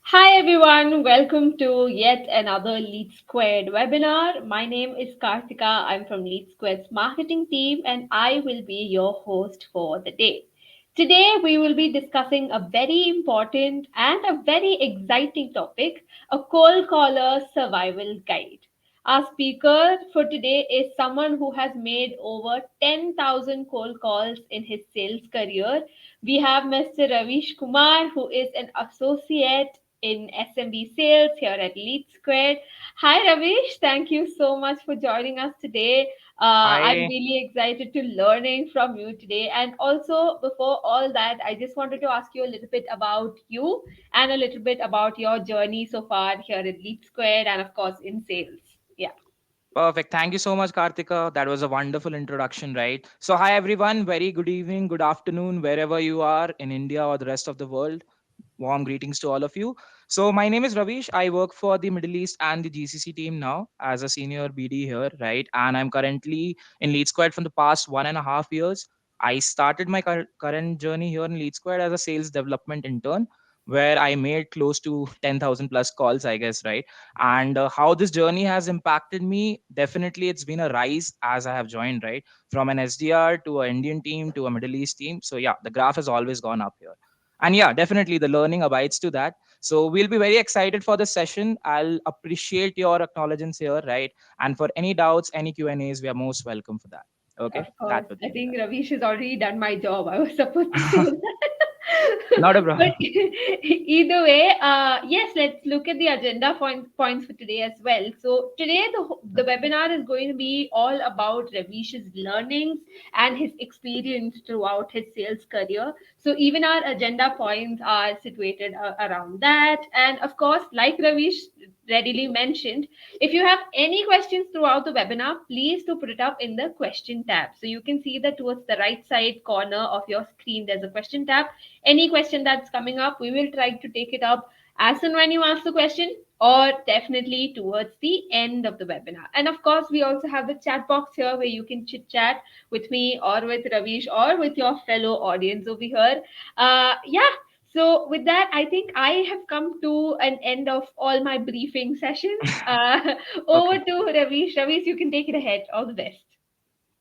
Hi everyone, welcome to yet another LeadSquared webinar. My name is Karthika. I'm from LeadSquared's marketing team and I will be your host for the day. Today we will be discussing a very important and a very exciting topic, a cold caller survival guide. Our speaker for today is someone who has made over 10,000 cold calls in his sales career. We have Mr. Ravish Kumar, who is an associate in SMB sales here at LeadSquared. Hi, Ravish. Thank you so much for joining us today. I'm Hi, really excited to learning from you today. And also, before all that, I just wanted to ask you a little bit about you and a little bit about your journey so far here at LeadSquared and, of course, in sales. Yeah. perfect. Thank you so much, Karthika. That was a wonderful introduction, right? So, hi everyone. Very good evening, good afternoon, wherever you are in India or the rest of the world. Warm greetings to all of you. So, my name is Ravish. I work for the Middle East and the GCC team now as a senior BD here, right? And I'm currently in Lead Squad from the past 1.5 years. I started my current journey here in Lead Squad as a sales development intern, where I made close to 10,000 plus calls, I guess, right? And how this journey has impacted me, definitely it's been a rise as I have joined, right? From an SDR to an Indian team to a Middle East team. So, yeah, the graph has always gone up here, and yeah, definitely the learning abides to that. So we'll be very excited for this session. I'll appreciate your acknowledgments here, right? And for any doubts, any Q&As, we are most welcome for that. Okay, Of that course. would I be think there. Ravish has already done my job. I was supposed to say that. Not a But problem. either way, yes, let's look at the agenda points for today as well. So today the webinar is going to be all about Ravish's learnings and his experience throughout his sales career. So even our agenda points are situated around that. And of course, like Ravish readily mentioned, if you have any questions throughout the webinar, please do put it up in the question tab. So you can see that towards the right side corner of your screen, there's a question tab. Any question that's coming up, we will try to take it up as and when you ask the question, or definitely towards the end of the webinar. And of course, we also have the chat box here where you can chit chat with me or with Ravish or with your fellow audience over here. Yeah, so with that, I think I have come to an end of all my briefing sessions. Over Okay. to Ravish. Ravish, you can take it ahead. All the best.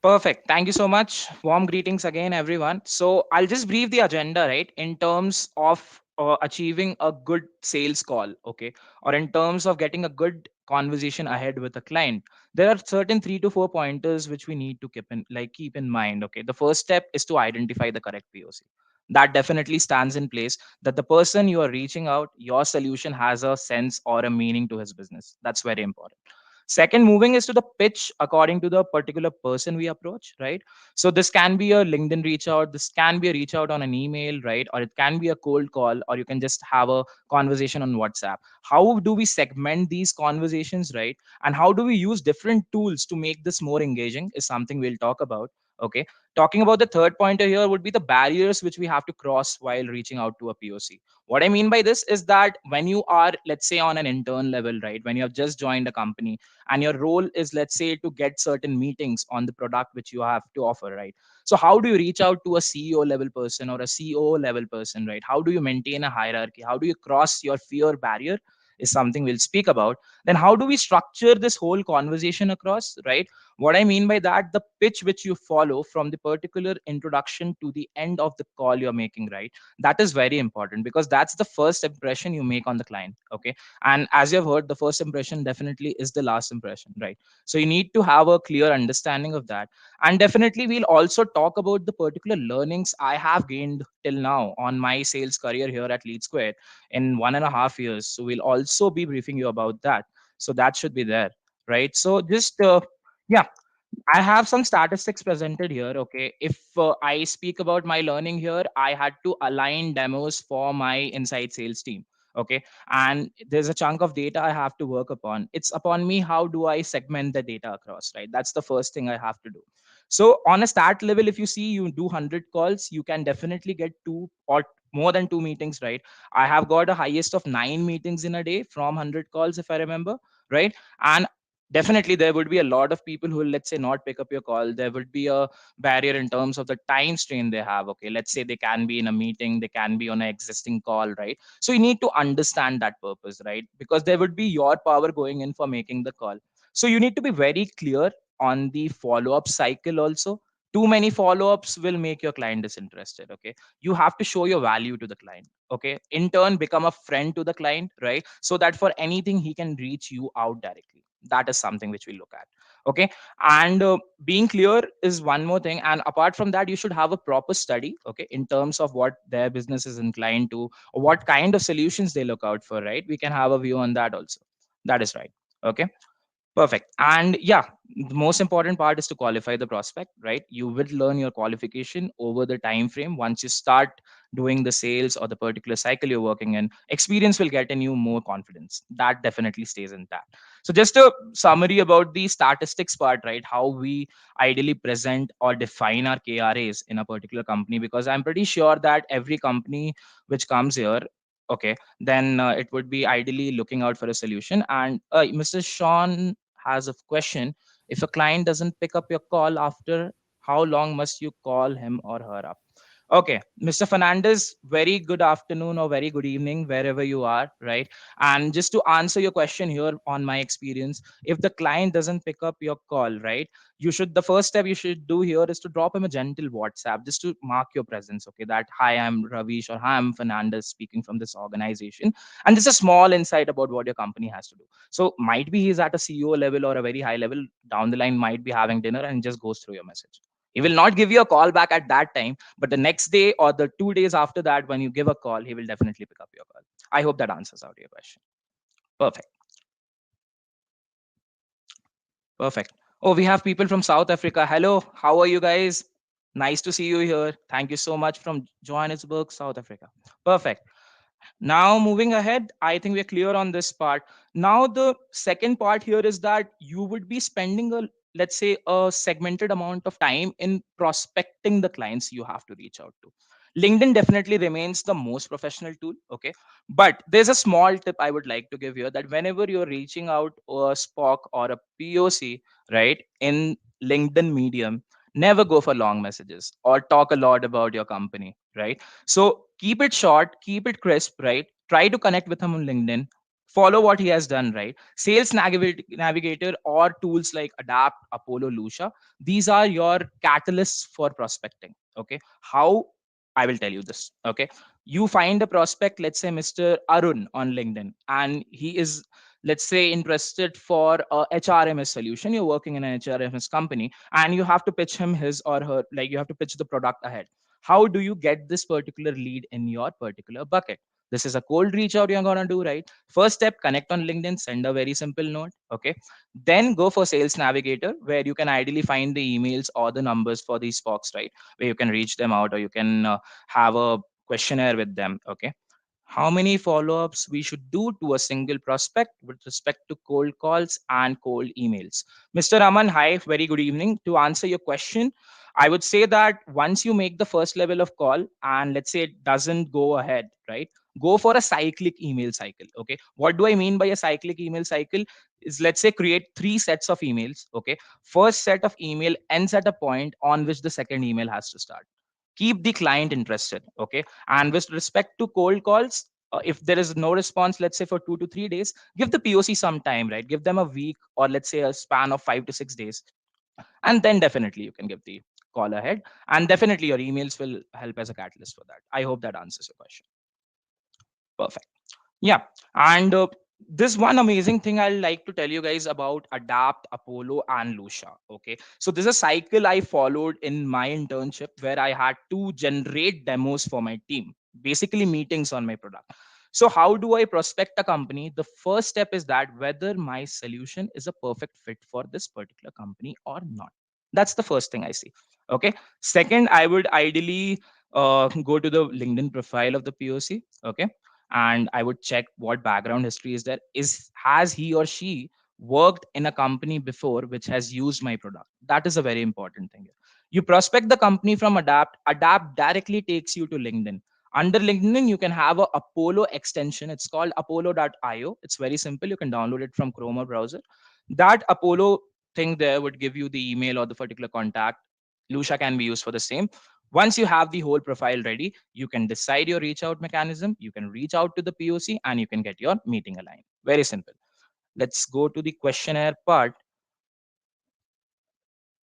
Perfect. Thank you so much. Warm greetings again, everyone. So I'll just brief the agenda, right, in terms of achieving a good sales call, okay, or in terms of getting a good conversation ahead with a client. There are certain 3 to 4 pointers which we need to keep in mind. Okay, the first step is to identify the correct POC. That definitely stands in place. That the person you are reaching out, your solution has a sense or a meaning to his business. That's very important. Second, moving is to the pitch according to the particular person we approach, right? So this can be a LinkedIn reach out, this can be a reach out on an email, right? Or it can be a cold call, or you can just have a conversation on WhatsApp. How do we segment these conversations, right? And how do we use different tools to make this more engaging is something we'll talk about. Okay. Talking about the third pointer here would be the barriers which we have to cross while reaching out to a POC. What I mean by this is that when you are, let's say, on an intern level, right? When you have just joined a company and your role is, let's say, to get certain meetings on the product which you have to offer, right? So how do you reach out to a CEO level person or a COO level person, right? How do you maintain a hierarchy? How do you cross your fear barrier is something we'll speak about. Then how do we structure this whole conversation across, right? What I mean by that, the pitch which you follow from the particular introduction to the end of the call you're making, right? That is very important because that's the first impression you make on the client. Okay. And as you have heard, the first impression definitely is the last impression, right? So you need to have a clear understanding of that. And definitely we'll also talk about the particular learnings I have gained till now on my sales career here at LeadSquare in 1.5 years. So we'll also be briefing you about that. So that should be there, right? So just yeah, I have some statistics presented here. Okay. If I speak about my learning here, I had to align demos for my inside sales team. Okay. And there's a chunk of data I have to work upon. It's upon me. How do I segment the data across, right? That's the first thing I have to do. So on a start level, if you see you do 100 calls, you can definitely get two or more than two meetings, right? I have got a highest of 9 meetings in a day from 100 calls, if I remember, right? And definitely there would be a lot of people who will, let's say, not pick up your call. There would be a barrier in terms of the time strain they have. Okay, let's say they can be in a meeting, they can be on an existing call, right? So you need to understand that purpose, right? Because there would be your power going in for making the call. So you need to be very clear on the follow up cycle also. Too many follow ups will make your client disinterested. Okay, you have to show your value to the client. Okay, in turn become a friend to the client, right? So that for anything he can reach you out directly. That is something which we look at. Okay, and being clear is one more thing, and apart from that you should have a proper study, okay, in terms of what their business is inclined to, or what kind of solutions they look out for, right? We can have a view on that also. That is right. Okay, perfect. And yeah, the most important part is to qualify the prospect, right? You will learn your qualification over the time frame. Once you start doing the sales or the particular cycle you're working in, experience will get in you more confidence. That definitely stays intact. So just a summary about the statistics part, right? How we ideally present or define our KRAs in a particular company, because I'm pretty sure that every company which comes here, okay, then it would be ideally looking out for a solution. And Mr. Sean has a question. If a client doesn't pick up your call after, how long must you call him or her up? Okay, Mr. Fernandez, very good afternoon or very good evening, wherever you are, right? And just to answer your question here on my experience, if the client doesn't pick up your call, right, you should, the first step you should do here is to drop him a gentle WhatsApp just to mark your presence. Okay, that hi, I'm Ravish, or hi, I'm Fernandez speaking from this organization. And just a small insight about what your company has to do. So might be he's at a CEO level or a very high level, down the line might be having dinner and just goes through your message. He will not give you a call back at that time, but the next day or the 2 days after that, when you give a call, he will definitely pick up your call. I hope that answers out your question. Perfect. Perfect. Oh, we have people from South Africa. Hello, how are you guys? Nice to see you here. Thank you so much from Johannesburg, South Africa. Perfect. Now, moving ahead, I think we're clear on this part. Now, the second part here is that you would be spending a, let's say, a segmented amount of time in prospecting the clients you have to reach out to. LinkedIn definitely remains the most professional tool. Okay. But there's a small tip I would like to give here, that whenever you're reaching out a SPOC or a POC, right, in LinkedIn medium, never go for long messages or talk a lot about your company, right? So keep it short, keep it crisp, right? Try to connect with him on LinkedIn. Follow what he has done, right? Navigator or tools like Adapt, Apollo, Lucia. These are your catalysts for prospecting. Okay. How? I will tell you this. Okay. You find a prospect, let's say Mr. Arun on LinkedIn, and he is, let's say, interested for a HRMS solution. You're working in an HRMS company and you have to pitch him his or her, like you have to pitch the product ahead. How do you get this particular lead in your particular bucket? This is a cold reach out you're going to do, right? First step, connect on LinkedIn, send a very simple note. Okay. Then go for Sales Navigator, where you can ideally find the emails or the numbers for these folks, right? Where you can reach them out, or you can have a questionnaire with them. Okay. How many follow-ups we should do to a single prospect with respect to cold calls and cold emails? Mr. Raman, hi, very good evening. To answer your question, I would say that once you make the first level of call and let's say it doesn't go ahead, right? Go for a cyclic email cycle. Okay. What do I mean by a cyclic email cycle? Is, let's say, create 3 sets of emails. Okay. First set of email ends at a point on which the second email has to start. Keep the client interested. Okay. And with respect to cold calls, if there is no response, let's say for 2 to 3 days, give the POC some time, right? Give them a week, or let's say a span of 5 to 6 days, and then definitely you can give the call ahead. And definitely your emails will help as a catalyst for that. I hope that answers your question. Perfect. Yeah. And this one amazing thing I'd like to tell you guys about Adapt, Apollo, and Lucia. Okay. So there's a cycle I followed in my internship where I had to generate demos for my team, basically meetings on my product. So how do I prospect a company? The first step is that whether my solution is a perfect fit for this particular company or not. That's the first thing I see. Okay. Second, I would ideally go to the LinkedIn profile of the POC. Okay, and I would check what background history is there. Is has he or she worked in a company before which has used my product? That is a very important thing. You prospect the company from Adapt. Adapt directly takes you to LinkedIn. Under LinkedIn, you can have a Apollo extension. It's called apollo.io. It's very simple. You can download it from Chrome or browser. That Apollo thing there would give you the email or the particular contact. Lucia can be used for the same. Once you have the whole profile ready, you can decide your reach out mechanism. You can reach out to the POC and you can get your meeting aligned. Very simple. Let's go to the questionnaire part.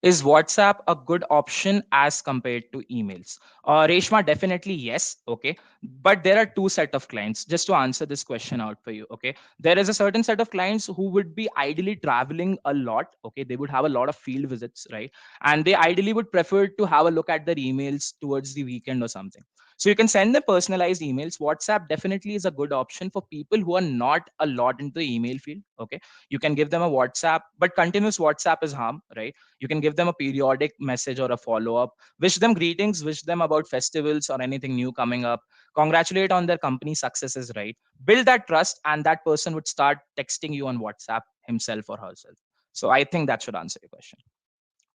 Is WhatsApp a good option as compared to emails? Reshma, definitely yes. Okay. But there are two set of clients. Just to answer this question out for you. Okay. There is a certain set of clients who would be ideally traveling a lot. Okay. They would have a lot of field visits, right? And they ideally would prefer to have a look at their emails towards the weekend or something. So you can send them personalized emails. WhatsApp definitely is a good option for people who are not a lot into the email field. Okay. You can give them a WhatsApp, but continuous WhatsApp is harm, right? You can give them a periodic message or a follow up, wish them greetings, wish them about festivals or anything new coming up, congratulate on their company successes, right? Build that trust, and that person would start texting you on WhatsApp himself or herself. So I think that should answer your question.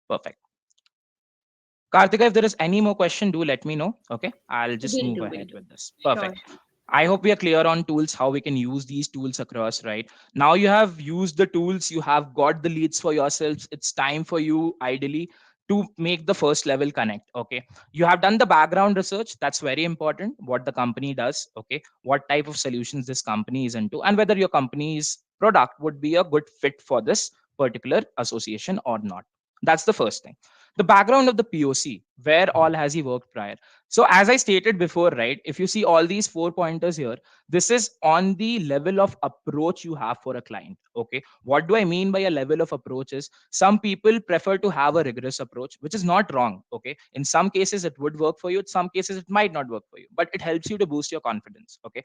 Perfect. Kartika, if there is any more question, do let me know. Okay, I'll just Will move do, will ahead do. with this. Sure, Perfect. sure. I hope we are clear on tools, how we can use these tools across, right? Now you have used the tools, you have got the leads for yourselves. It's time for you, ideally, to make the first level connect. Okay. You have done the background research. That's very important. What the company does, okay, what type of solutions this company is into, and whether your company's product would be a good fit for this particular association or not. That's the first thing. The background of the POC, where all has he worked prior? So as I stated before, right, if you see all these four pointers here, this is on the level of approach you have for a client. Okay. What do I mean by a level of approach is some people prefer to have a rigorous approach, which is not wrong. Okay. In some cases, it would work for you. In some cases, it might not work for you, but it helps you to boost your confidence. Okay.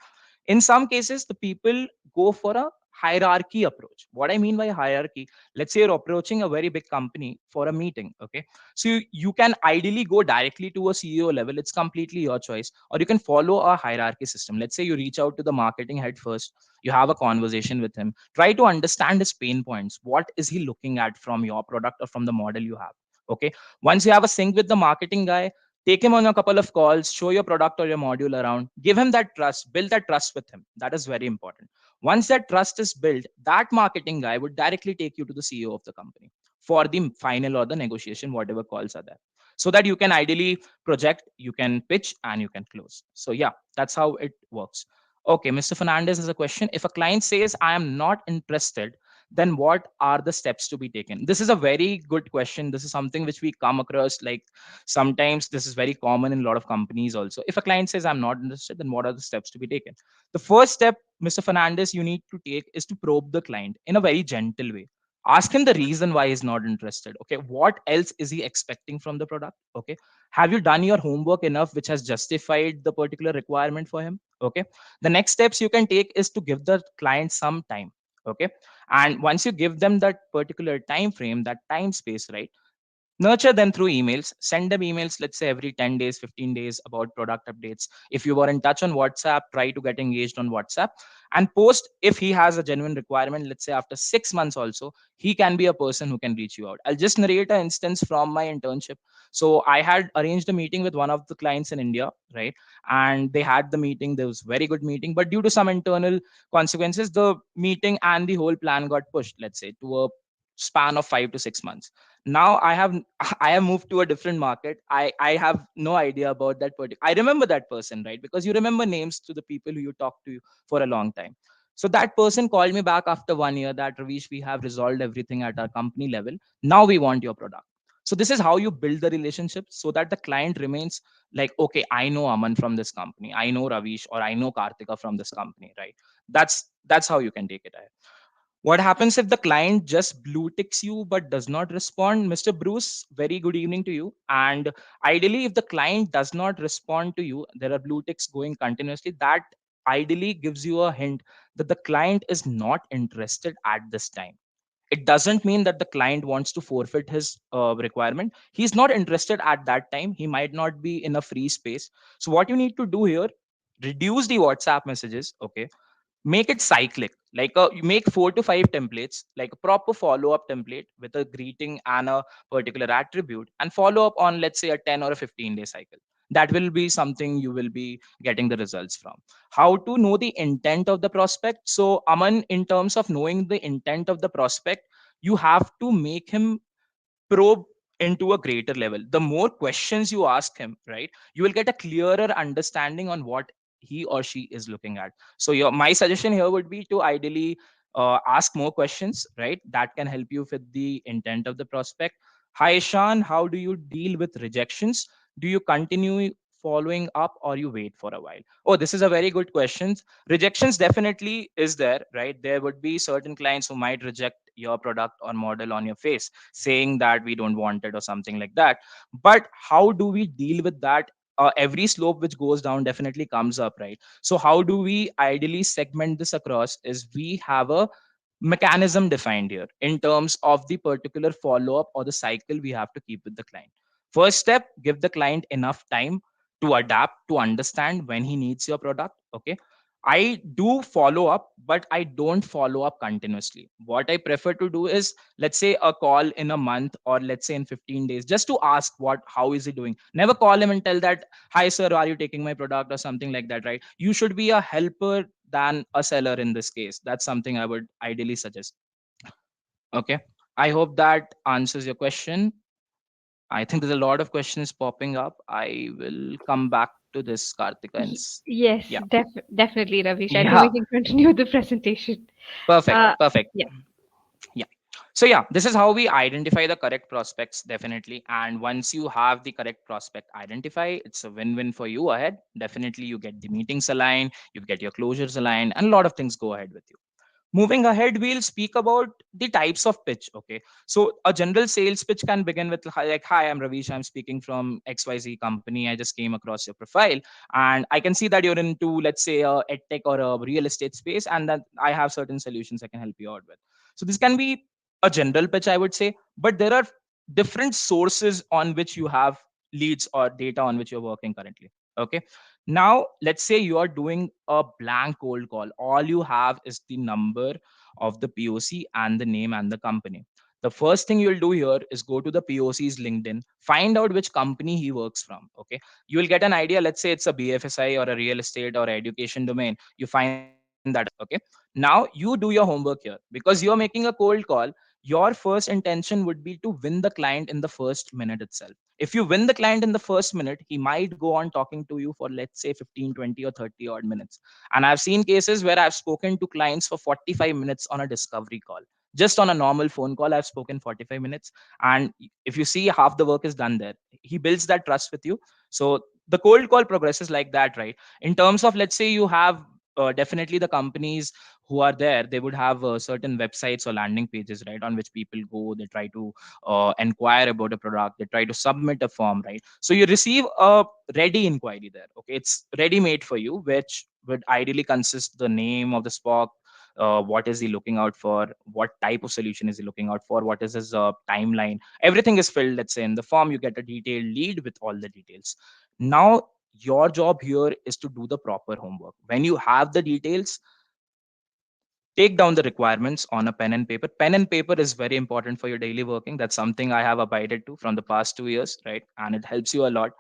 In some cases, the people go for a hierarchy approach. What I mean by hierarchy, let's say you're approaching a very big company for a meeting. Okay. So you can ideally go directly to a CEO level. It's completely your choice. Or you can follow a hierarchy system. Let's say you reach out to the marketing head first. You have a conversation with him. Try to understand his pain points. What is he looking at from your product or from the model you have? Okay. Once you have a sync with the marketing guy, take him on a couple of calls, show your product or your module around, give him that trust, build that trust with him. That is very important. Once that trust is built, that marketing guy would directly take you to the CEO of the company for the final or the negotiation, whatever calls are there, so that you can ideally project, you can pitch, and you can close. So yeah, that's how it works. Okay, Mr. Fernandez has a question. If a client says I am not interested, then what are the steps to be taken? This is a very good question. This is something which we come across, like sometimes this is very common in a lot of companies also. If a client says I'm not interested, then what are the steps to be taken? The first step, Mr. Fernandez, you need to take is to probe the client in a very gentle way. Ask him the reason why he's not interested. Okay, what else is he expecting from the product? Okay, have you done your homework enough which has justified the particular requirement for him? Okay, the next steps you can take is to give the client some time. Okay, and once you give them that particular time frame, that time space, right, nurture them through emails. Send them emails, let's say every 10 days, 15 days, about product updates. If you were in touch on WhatsApp, try to get engaged on WhatsApp and post. If he has a genuine requirement, let's say after 6 months also, he can be a person who can reach you out. I'll just narrate an instance from my internship. So I had arranged a meeting with one of the clients in India, right? And they had the meeting. There was very good meeting, but due to some internal consequences, the meeting and the whole plan got pushed, let's say, to a span of 5 to 6 months. Now I have I have moved to a different market. I have no idea about that particular. I remember that person, right? Because you remember names to the people who you talk to for a long time. So that person called me back after 1 year that Ravish, we have resolved everything at our company level. Now we want your product. So this is how you build the relationship so that the client remains like, okay, I know Aman from this company, I know Ravish, or I know Kartika from this company, right? That's how you can take it ahead. What happens if the client just blue ticks you but does not respond? Mr. Bruce, very good evening to you. And ideally, if the client does not respond to you, there are blue ticks going continuously. That ideally gives you a hint that the client is not interested at this time. It doesn't mean that the client wants to forfeit his requirement. He's not interested at that time. He might not be in a free space. So, what you need to do here, reduce the WhatsApp messages. Okay, make it cyclic, like you make 4 to 5 templates, like a proper follow-up template with a greeting and a particular attribute, and follow up on, let's say, a 10 or a 15-day cycle. That will be something you will be getting the results from. How to know the intent of the prospect? So Aman, in terms of knowing the intent of the prospect, you have to make him probe into a greater level. The more questions you ask him, right, you will get a clearer understanding on what he or she is looking at. So my suggestion here would be to ideally ask more questions, right, that can help you with the intent of the prospect. Hi Ishan, how do you deal with rejections? Do you continue following up or you wait for a while? Oh, this is a very good question. Rejections definitely is there, right? There would be certain clients who might reject your product or model on your face, saying that we don't want it or something like that. But how do we deal with that? Every slope which goes down definitely comes up, right? So how do we ideally segment this across is we have a mechanism defined here in terms of the particular follow up or the cycle we have to keep with the client. First step, give the client enough time to adapt, to understand when he needs your product. Okay, I do follow up, but I don't follow up continuously. What I prefer to do is, let's say, a call in a month or let's say in 15 days, just to ask how is he doing. Never call him and tell that, hi sir, are you taking my product or something like that, right? You should be a helper than a seller in this case. That's something I would ideally suggest. Okay. I hope that answers your question. I think there's a lot of questions popping up. I will come back to this, Kartika. Yes, Yeah. definitely, Ravish. I think we Yeah. can continue the presentation. Perfect. Uh, Perfect. yeah. Yeah. So yeah, this is how we identify the correct prospects, definitely. And once you have the correct prospect identify, it's a win-win for you ahead. Definitely, you get the meetings aligned, you get your closures aligned, and a lot of things go ahead with you. Moving ahead, we'll speak about the types of pitch. Okay, so a general sales pitch can begin with like, hi, I'm Ravish, I'm speaking from XYZ company, I just came across your profile and I can see that you're into, let's say, a edtech or a real estate space, and that I have certain solutions I can help you out with. So this can be a general pitch, I would say, but there are different sources on which you have leads or data on which you're working currently. Okay, now let's say you are doing a blank cold call. All you have is the number of the POC and the name and the company. The first thing you'll do here is go to the POC's LinkedIn, find out which company he works from. Okay, you will get an idea. Let's say it's a BFSI or a real estate or education domain. You find that out. Okay, now you do your homework here because you're making a cold call. Your first intention would be to win the client in the first minute itself. If you win the client in the first minute, he might go on talking to you for, let's say, 15, 20, or 30 odd minutes. And I've seen cases where I've spoken to clients for 45 minutes on a discovery call. Just on a normal phone call, I've spoken 45 minutes. And if you see, half the work is done there. He builds that trust with you. So the cold call progresses like that, right? In terms of, let's say, you have definitely the companies who are there, they would have certain websites or landing pages, right, on which people go. They try to inquire about a product, they try to submit a form, right? So you receive a ready inquiry there. Okay, it's ready made for you, which would ideally consist the name of the spock, what is he looking out for, what type of solution is he looking out for, what is his timeline. Everything is filled, let's say, in the form. You get a detailed lead with all the details. Now your job here is to do the proper homework. When you have the details, take down the requirements on a pen and paper. Pen and paper is very important for your daily working. That's something I have abided to from the past 2 years, right? And it helps you a lot.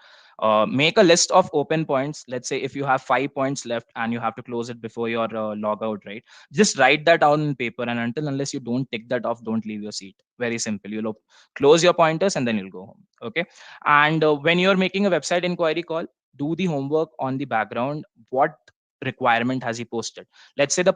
Make a list of open points. Let's say if you have 5 points left and you have to close it before your log out, right? Just write that down in paper, and until unless you don't tick that off, don't leave your seat. Very simple. Close your pointers and then you'll go home. Okay. And when you're making a website inquiry call, do the homework on the background. What requirement has he posted? Let's say the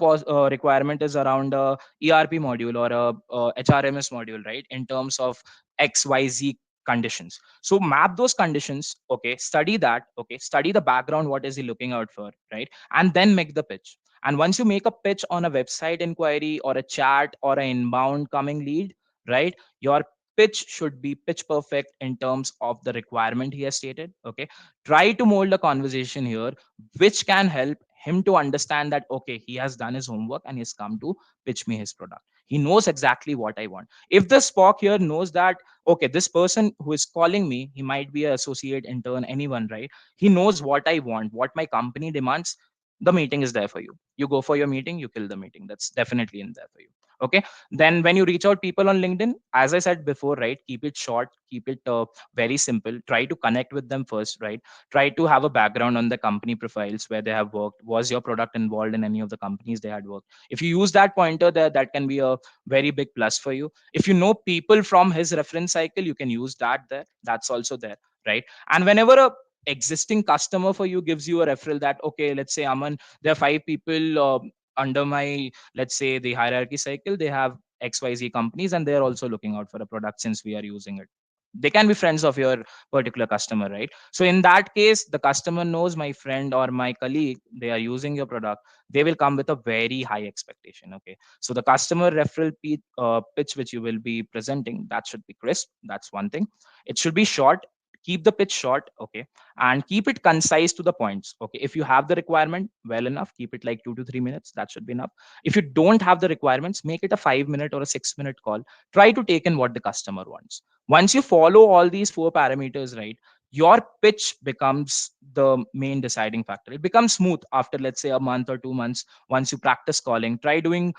requirement is around a ERP module or a HRMS module, right? In terms of XYZ conditions. So map those conditions, okay, study that, okay, study the background, what is he looking out for, right? And then make the pitch. And once you make a pitch on a website inquiry or a chat or an inbound coming lead, right, your pitch should be pitch perfect in terms of the requirement he has stated. Okay, try to mold a conversation here which can help him to understand that, okay, he has done his homework and he's come to pitch me his product. He knows exactly what I want. If the Spock here knows that, okay, this person who is calling me, he might be an associate, intern, anyone, right? He knows what I want, what my company demands. The meeting is there for you. You go for your meeting, you kill the meeting. That's definitely in there for you. Okay. Then when you reach out people on LinkedIn, as I said before, right, keep it short, keep it very simple. Try to connect with them first, right? Try to have a background on the company profiles, where they have worked. Was your product involved in any of the companies they had worked? If you use that pointer there, that can be a very big plus for you. If you know people from his reference cycle, you can use that there. That's also there, right? And whenever a existing customer for you gives you a referral, that okay, let's say Aman, there are five people under my, let's say, the hierarchy cycle, they have XYZ companies and they're also looking out for a product since we are using it. They can be friends of your particular customer, right? So in that case, the customer knows my friend or my colleague, they are using your product. They will come with a very high expectation. Okay. So the customer referral pitch which you will be presenting, that should be crisp. That's one thing. It should be short. Keep the pitch short. Okay. And keep it concise to the points. Okay. If you have the requirement, well enough, keep it like 2 to 3 minutes. That should be enough. If you don't have the requirements, make it a 5 minute or a 6 minute call. Try to take in what the customer wants. Once you follow all these four parameters, right, your pitch becomes the main deciding factor. It becomes smooth after, let's say, a month or 2 months. Once you practice calling, try doing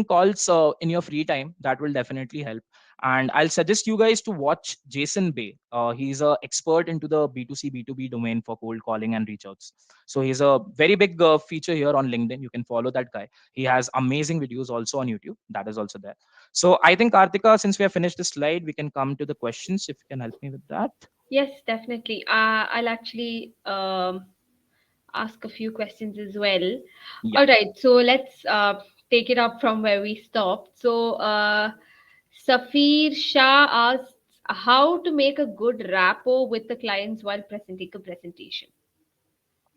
calls in your free time. That will definitely help. And I'll suggest you guys to watch Jason Bay. He's a expert into the B2C B2B domain for cold calling and reach outs. So he's a very big feature here on LinkedIn. You can follow that guy. He has amazing videos also on YouTube. That is also there. So I think, Kartika, since we have finished the slide, we can come to the questions. If you can help me with that. Yes, definitely. I'll actually ask a few questions as well. Yeah. All right, so let's take it up from where we stopped. So, Safir Shah asks how to make a good rapport with the clients while presenting a presentation.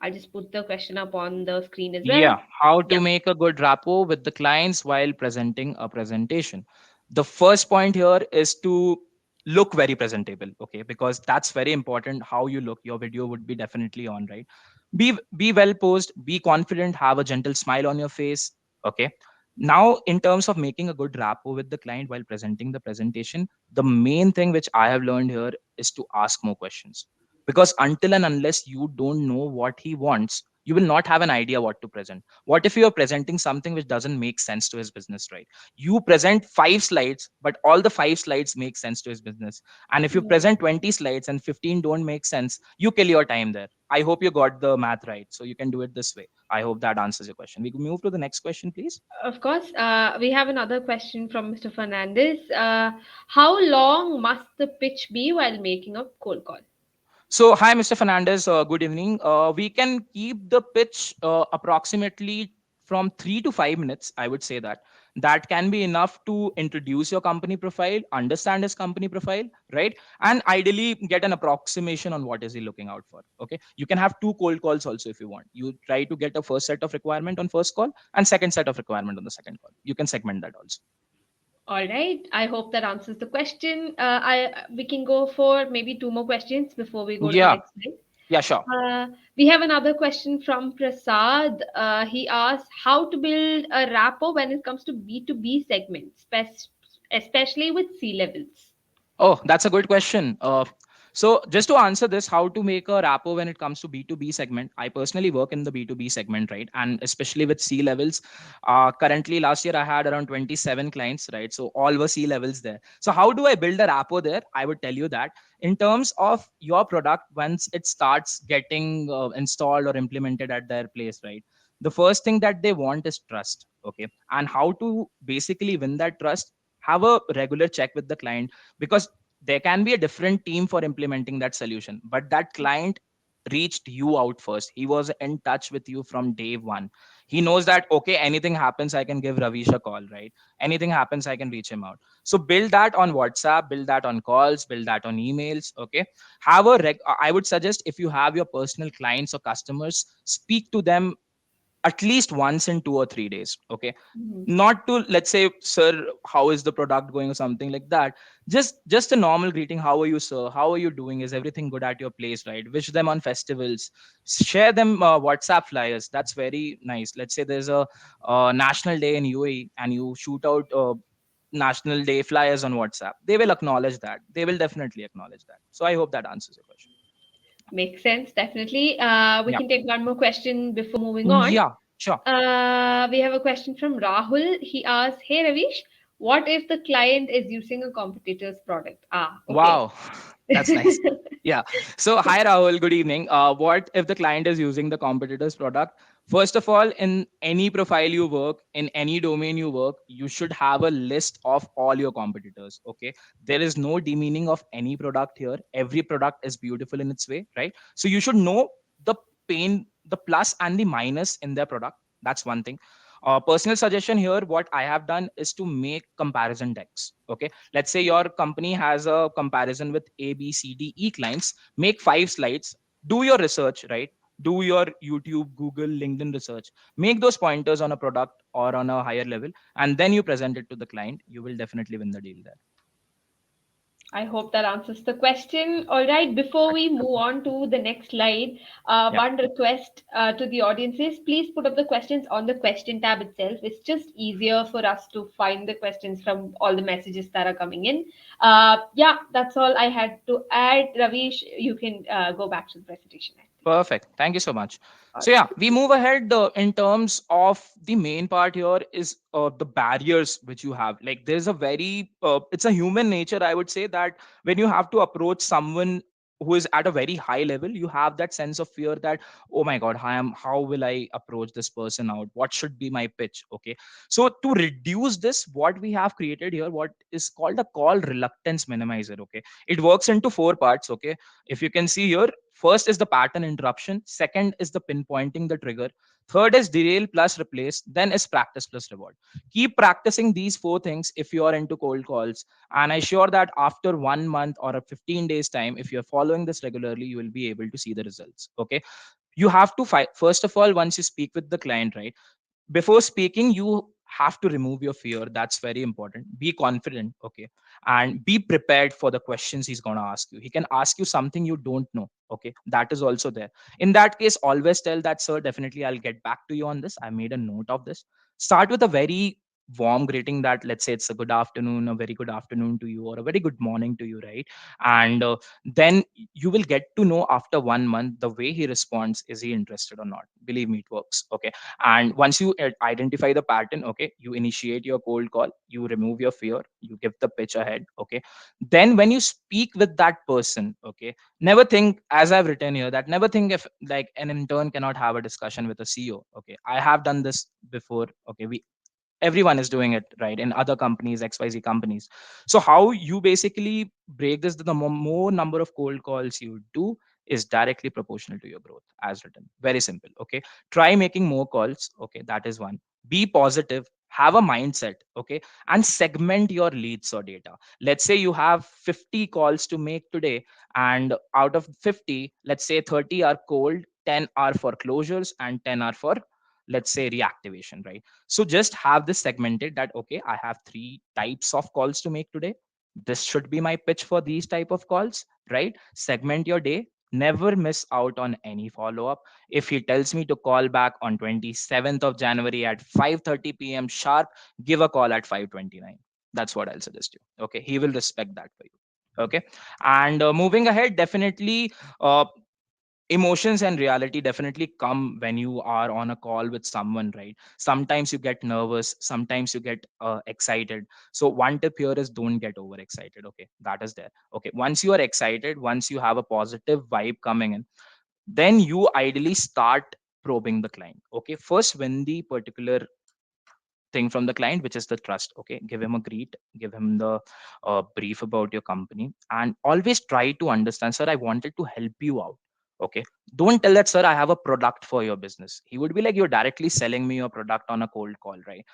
I'll just put the question up on the screen as well. Yeah, how Yeah. to make a good rapport with the clients while presenting a presentation. The first point here is to look very presentable, okay? Because that's very important. How you look, your video would be definitely on, right? Be well posed, be confident, have a gentle smile on your face, okay? Now, in terms of making a good rapport with the client while presenting the presentation, the main thing which I have learned here is to ask more questions. Because until and unless you don't know what he wants, you will not have an idea what to present. What if you are presenting something which doesn't make sense to his business, right? You present 5 slides, but all the 5 slides make sense to his business. And if you Mhm. present 20 slides and 15 don't make sense, you kill your time there. I hope you got the math right. So you can do it this way. I hope that answers your question. We can move to the next question, please. Of course, we have another question from Mr. Fernandez. How long must the pitch be while making a cold call? So, hi, Mr. Fernandez. Good evening. We can keep the pitch approximately from 3 to 5 minutes. I would say that that can be enough to introduce your company profile, understand his company profile, right, and ideally get an approximation on what is he looking out for. Okay, you can have two cold calls also if you want. You try to get a first set of requirement on first call and second set of requirement on the second call. You can segment that also. All right. I hope that answers the question. I We can go for maybe two more questions before we go to the Yeah, next slide. yeah, sure. We have another question from Prasad. He asks how to build a rapport when it comes to B2B segments, especially with C levels. Oh, that's a good question. So just to answer this, how to make a rapport when it comes to B2B segment? I personally work in the B2B segment, right? And especially with C levels. Currently, last year I had around 27 clients, right? So all were C levels there. So how do I build a rapport there? I would tell you that in terms of your product, once it starts getting installed or implemented at their place, right? The first thing that they want is trust. Okay. And how to basically win that trust? Have a regular check with the client, because there can be a different team for implementing that solution, but that client reached you out first. He was in touch with you from day one. He knows that okay, anything happens, I can give Ravish a call, right? Anything happens, I can reach him out. So build that on WhatsApp, build that on calls, build that on emails. Okay, I would suggest, if you have your personal clients or customers, speak to them at least once in 2 or 3 days. Okay, Mhm. not to, let's say, sir, how is the product going, or something like that. Just a normal greeting. How are you, sir? How are you doing? Is everything good at your place, right? Wish them on festivals. Share them WhatsApp flyers. That's very nice. Let's say there's a national day in UAE and you shoot out national day flyers on WhatsApp. They will acknowledge that. They will definitely acknowledge that. So I hope that answers your question. Makes sense, definitely. We Yeah. can take one more question before moving on. Yeah. Sure. We have a question from Rahul. He asks, "Hey Ravish, what if the client is using a competitor's product?" Ah, okay. Wow, that's nice. Yeah. So, hi Rahul, good evening. What if the client is using the competitor's product? First of all, in any profile you work, in any domain you work, you should have a list of all your competitors. Okay. There is no demeaning of any product here. Every product is beautiful in its way, right? So, you should know the pain, the plus and the minus in their product. That's one thing. Personal suggestion here, what I have done is to make comparison decks. Okay, let's say your company has a comparison with A, B, C, D, E clients. Make 5 slides. Do your research, right? Do your YouTube, Google, LinkedIn research. Make those pointers on a product or on a higher level, and then you present it to the client. You will definitely win the deal there. I hope that answers the question. All right, before we move on to the next slide, Yeah, one request to the audience is please put up the questions on the question tab itself. It's just easier for us to find the questions from all the messages that are coming in. Yeah, that's all I had to add. Ravish, you can go back to the presentation, I think. perfect. Thank you so much. All So yeah, right. we move ahead in terms of the main part here is the barriers which you have. Like there's a very, it's a human nature, I would say, that when you have to approach someone who is at a very high level, you have that sense of fear that, oh my God, how will I approach this person out? What should be my pitch? Okay. So to reduce this, what we have created here, what is called a call reluctance minimizer. Okay. It works into 4 parts. Okay. If you can see here, first is the pattern interruption, second is the pinpointing the trigger, third is derail plus replace, then is practice plus reward. Keep practicing these 4 things if you are into cold calls, and I sure that after 1 month or a 15 days time, if you're following this regularly, you will be able to see the results. Okay. You have to fight first of all. Once you speak with the client, right, before speaking, you have to remove your fear. That's very important. Be confident. Okay. And be prepared for the questions he's going to ask you. He can ask you something you don't know. Okay, that is also there. In that case, always tell that, sir, definitely I'll get back to you on this. I made a note of this. Start with a very warm greeting, that let's say it's a good afternoon, a very good afternoon to you, or a very good morning to you, right? And then you will get to know after 1 month the way he responds, is he interested or not. Believe me, it works. Okay. And once you identify the pattern, okay, you initiate your cold call, you remove your fear, you give the pitch ahead. Okay. Then when you speak with that person, okay, never think, as I've written here, that never think if like an intern cannot have a discussion with a CEO. Okay, I have done this before. Okay, we everyone is doing it, right, in other companies, XYZ companies. So how you basically break this, the more number of cold calls you do is directly proportional to your growth, as written. Very simple. Okay, try making more calls. Okay, that is one. Be positive, have a mindset. Okay, and segment your leads or data. Let's say you have 50 calls to make today, and out of 50, let's say 30 are cold, 10 are for closures, and 10 are for, let's say, reactivation, right? So just have this segmented, that okay, I have 3 types of calls to make today. This should be my pitch for these type of calls, right? Segment your day. Never miss out on any follow up. If he tells me to call back on 27th of January at 5:30 p.m. sharp, give a call at 5:29. That's what I'll suggest you. Okay, he will respect that for you. Okay. And moving ahead, definitely, uh, emotions and reality definitely come when you are on a call with someone, right? Sometimes you get nervous, sometimes you get excited. So one tip here is, don't get overexcited. Okay, that is there. Okay, once you are excited, once you have a positive vibe coming in, then you ideally start probing the client. Okay, first win the particular thing from the client, which is the trust. Okay, give him a greet, give him the brief about your company, and always try to understand, sir, I wanted to help you out. Okay, don't tell that, sir, I have a product for your business. He would be like, you're directly selling me your product on a cold call, right?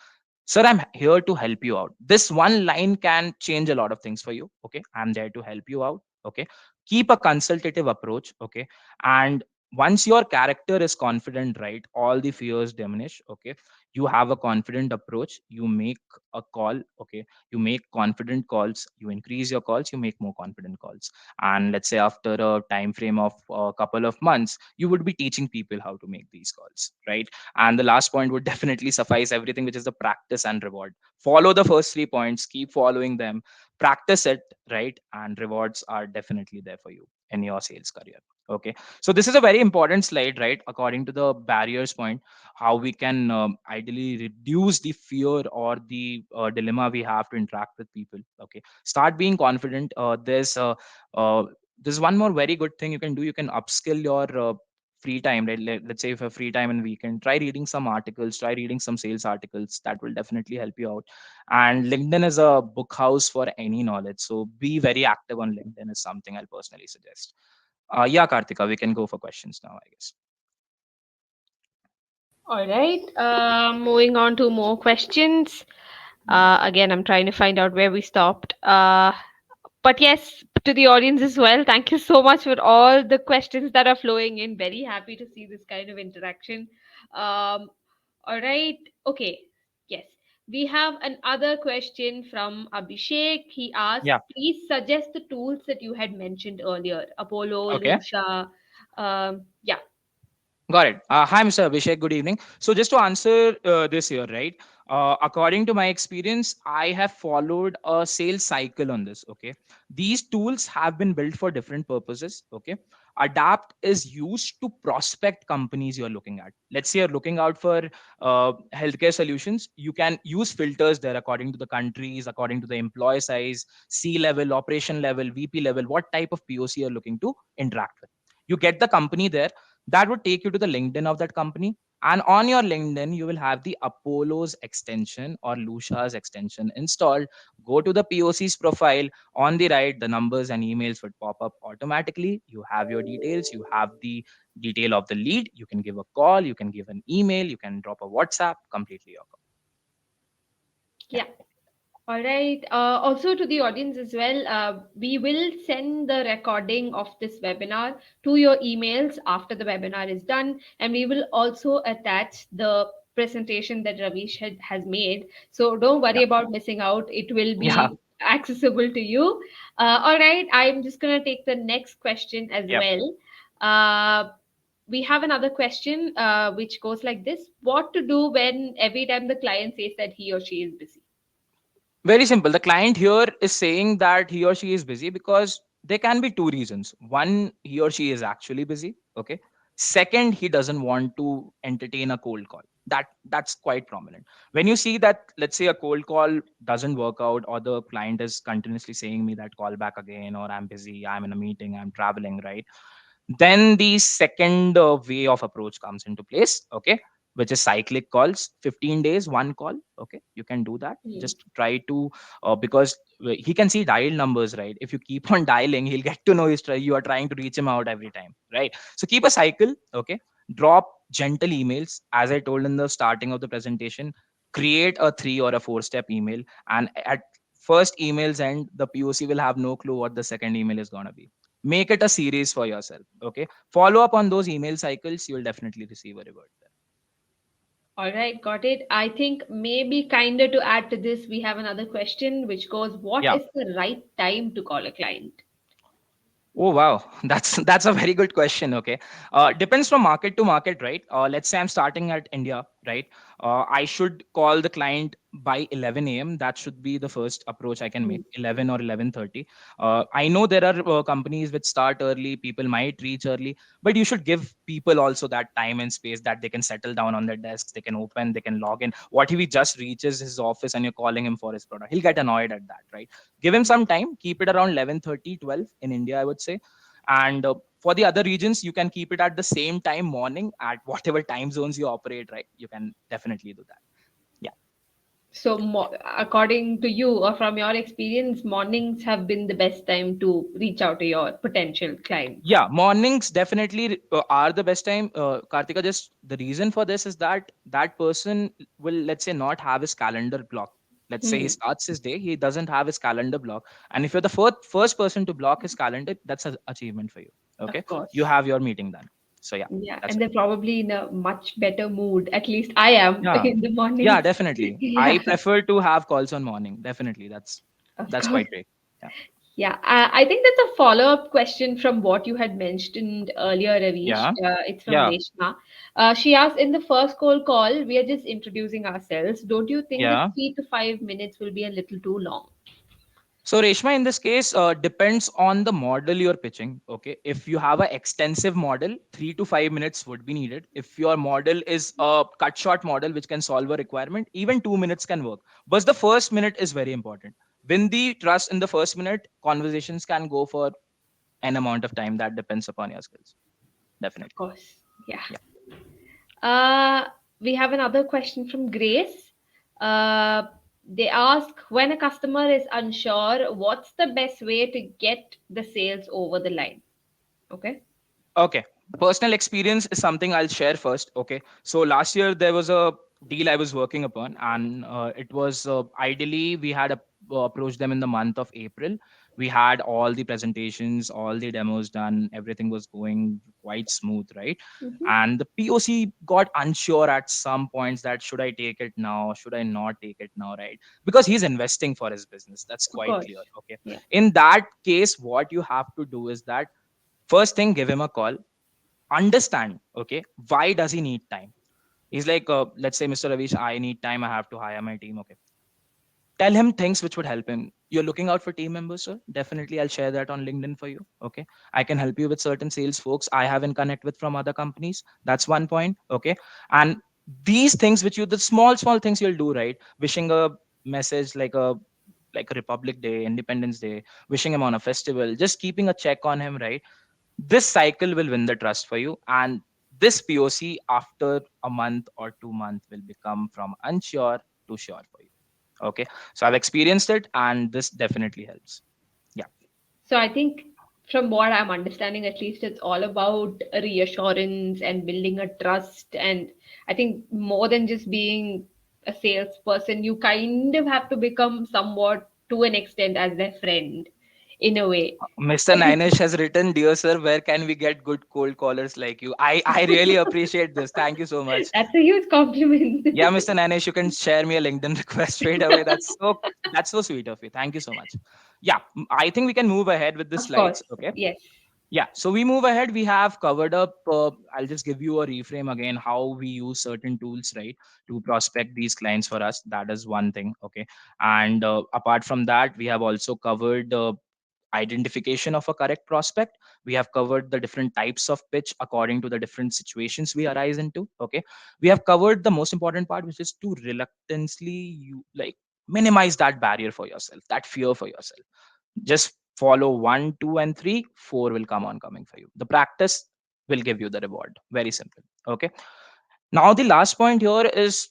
Sir, I'm here to help you out. This one line can change a lot of things for you. Okay, I'm there to help you out. Okay, keep a consultative approach. Okay, and once your character is confident, right, all the fears diminish. Okay, you have a confident approach, you make a call. Okay, you make confident calls, you increase your calls, you make more confident calls. And let's say after a time frame of a couple of months, you would be teaching people how to make these calls, right? And the last point would definitely suffice everything, which is the practice and reward. Follow the first 3 points, keep following them, practice it, right? And rewards are definitely there for you in your sales career. Okay, so this is a very important slide, right? According to the barriers point, how we can ideally reduce the fear or the dilemma we have to interact with people. Okay, start being confident. Uh, there's one more very good thing you can do. You can upskill your free time, right? Let's say if you have free time and weekend, try reading some articles, try reading some sales articles. That will definitely help you out. And LinkedIn is a book house for any knowledge, so be very active on LinkedIn is something I'll personally suggest. Yeah, Kartika, we can go for questions now, I guess. All right. Moving on to more questions. Yeah. Again, I'm trying to find out where we stopped. But yes, to the audience as well, thank you so much for all the questions that are flowing in. Very happy to see this kind of interaction. Um, all right. Okay. Yes. We have another question from Abhishek. He asks, Yeah. please suggest the tools that you had mentioned earlier, Apollo, Okay. Lucia. Yeah. Got it. Hi, Mr. Abhishek. Good evening. So, just to answer this here, right? According to my experience, I have followed a sales cycle on this. Okay. These tools have been built for different purposes. Okay. Adapt is used to prospect companies you're looking at. Let's say you're looking out for healthcare solutions. You can use filters there according to the countries, according to the employee size, C level, operation level, VP level, what type of POC you're looking to interact with. You get the company there, that would take you to the LinkedIn of that company. And on your LinkedIn, you will have the Apollo's extension or Lucia's extension installed. Go to the POC's profile. On the right, the numbers and emails would pop up automatically. You have your details, you have the detail of the lead. You can give a call, you can give an email, you can drop a WhatsApp, completely your call. Yeah. Yeah. All right. Also, to the audience as well, we will send the recording of this webinar to your emails after the webinar is done, and we will also attach the presentation that Ravish has made. So don't Yeah. worry about missing out. It will Yeah. be accessible to you. All right. I'm just going to take the next question as Yeah. well. We have another question which goes like this: what to do when every time the client says that he or she is busy? Very simple. The client here is saying that he or she is busy because there can be two reasons. One, he or she is actually busy. Okay. Second, he doesn't want to entertain a cold call. That's quite prominent. When you see that, let's say a cold call doesn't work out, or the client is continuously saying me that call back again, or I'm busy, I'm in a meeting, I'm traveling, right? Then the second way of approach comes into place, okay, which is cyclic calls. 15 days, one call. Okay, you can do that. Hmm. Just try to because he can see dial numbers, right? If you keep on dialing, he'll get to know you are trying to reach him out every time, right? So keep a cycle. Okay, drop gentle emails, as I told in the starting of the presentation. Create a 3 or a 4 step email, and at first email's end, the POC will have no clue what the second email is going to be. Make it a series for yourself. Okay, follow up on those email cycles, you will definitely receive a reward there. All right, got it. I think maybe kinder to add to this, we have another question which goes, what Yeah. is the right time to call a client? Oh wow, that's a very good question. Okay, depends from market to market, right? Let's say I'm starting at India, right? I should call the client by 11 a.m. That should be the first approach I can Hmm. make. 11 or 11:30. I know there are companies which start early. People might reach early, but you should give people also that time and space that they can settle down on their desks. They can open. They can log in. What if he just reaches his office and you're calling him for his product? He'll get annoyed at that, right? Give him some time. Keep it around 11:30, 12 in India, I would say. And for the other regions, you can keep it at the same time morning at whatever time zones you operate, right? You can definitely do that. Yeah. So, according to you or from your experience, mornings have been the best time to reach out to your potential clients. Yeah, mornings definitely are the best time. Kartika, just the reason for this is that that person will, let's say, not have his calendar blocked. Let's say he Hmm. starts his day, he doesn't have his calendar blocked. And if you're the first person to block his calendar, that's an achievement for you. Okay. Of You course. have your meeting done. So, yeah, Yeah, that's and it. they're probably in a much better mood. At least I am Yeah. in the Yeah, mornings. definitely. I Yeah, prefer to have calls on morning. Definitely. of That's course. quite great. Yeah. Yeah, I think that's a follow-up question from what you had mentioned earlier, Ravish. Yeah. It's from Yeah. Reshma. She asked, in the first call, we are just introducing ourselves. Don't you think that Yeah. 3 to 5 minutes will be a little too long? So Reshma, in this case, depends on the model you're pitching. Okay, if you have an extensive model, 3 to 5 minutes would be needed. If your model is a cut short model which can solve a requirement, even 2 minutes can work. But the first minute is very important. Win the trust in the first minute. Conversations can go for an amount of time that depends upon your skills. Of Definitely. course. Yeah. Yeah. Uh, we have another question from Grace. Uh, they ask, when a customer is unsure, what's the best way to get the sales over the line? Okay. Okay. Personal experience is something I'll share first. Okay. So last year there was a deal I was working upon, and it was ideally we had approached them in the month of April. We had all the presentations, all the demos done. Everything was going quite smooth, right? Hmm. And the POC got unsure at some points that should I take it now? Should I not take it now? Right? Because he's investing for his business. That's Of quite course. clear. Okay. Yeah. In that case, what you have to do is that first thing, give him a call, understand, okay, why does he need time. He's like, let's say, Mr. Ravish, I need time, I have to hire my team. Okay, tell him things which would help him. You're looking out for team members, sir, definitely I'll share that on LinkedIn for you. Okay, I can help you with certain sales folks I haven't connect with from other companies. That's one point. Okay, and these things which you, the small things you'll do, right? Wishing a message like a Republic Day, Independence Day, wishing him on a festival, just keeping a check on him, right? This cycle will win the trust for you, and this POC after a month or 2 months will become from unsure to sure for you. Okay, so I've experienced it, and this definitely helps. Yeah. So I think from what I'm understanding, at least it's all about a reassurance and building a trust. And I think more than just being a salesperson, you kind of have to become somewhat to an extent as their friend in a way. Mr. Ninesh has written, dear sir, where can we get good cold callers like you? I really appreciate this. Thank you so much. That's a huge compliment. Yeah, Mr. Ninesh, you can share me a LinkedIn request straight away. That's so sweet of you. Thank you so much. Yeah, I think we can move ahead with the Of course. slides. Okay. Yes. Yeah, so we move ahead. We have covered up. I'll just give you a reframe again how we use certain tools, right, to prospect these clients for us. That is one thing. Okay. And apart from that, we have also covered identification of a correct prospect. We have covered the different types of pitch according to the different situations we arise into. Okay. We have covered the most important part, which is to reluctantly you like minimize that barrier for yourself, that fear for yourself. Just follow one, two, and three. Four will come on coming for you. The practice will give you the reward. Very simple. Okay. Now, the last point here is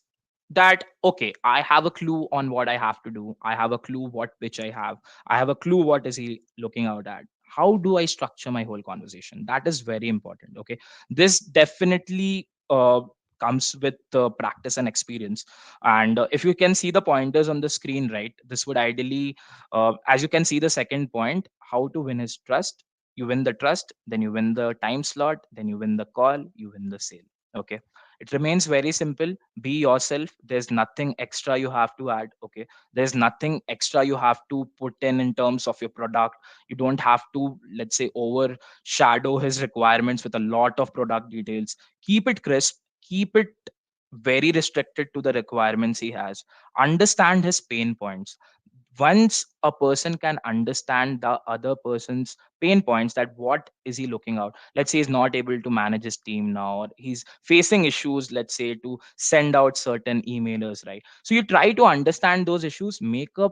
that, okay, I have a clue on what I have to do. I have a clue what pitch I have. I have a clue what is he looking out at. How do I structure my whole conversation? That is very important. Okay. This definitely comes with practice and experience. And if you can see the pointers on the screen, right, this would ideally, as you can see, the second point, how to win his trust. You win the trust, then you win the time slot, then you win the call, you win the sale. Okay, it remains very simple. Be yourself. There's nothing extra you have to add. Okay, there's nothing extra you have to put in terms of your product. You don't have to, let's say, overshadow his requirements with a lot of product details. Keep it crisp, keep it very restricted to the requirements he has. Understand his pain points. Once a person can understand the other person's pain points, that what is he looking out, let's say he's not able to manage his team now, or he's facing issues, let's say, to send out certain emailers, right? So you try to understand those issues, make a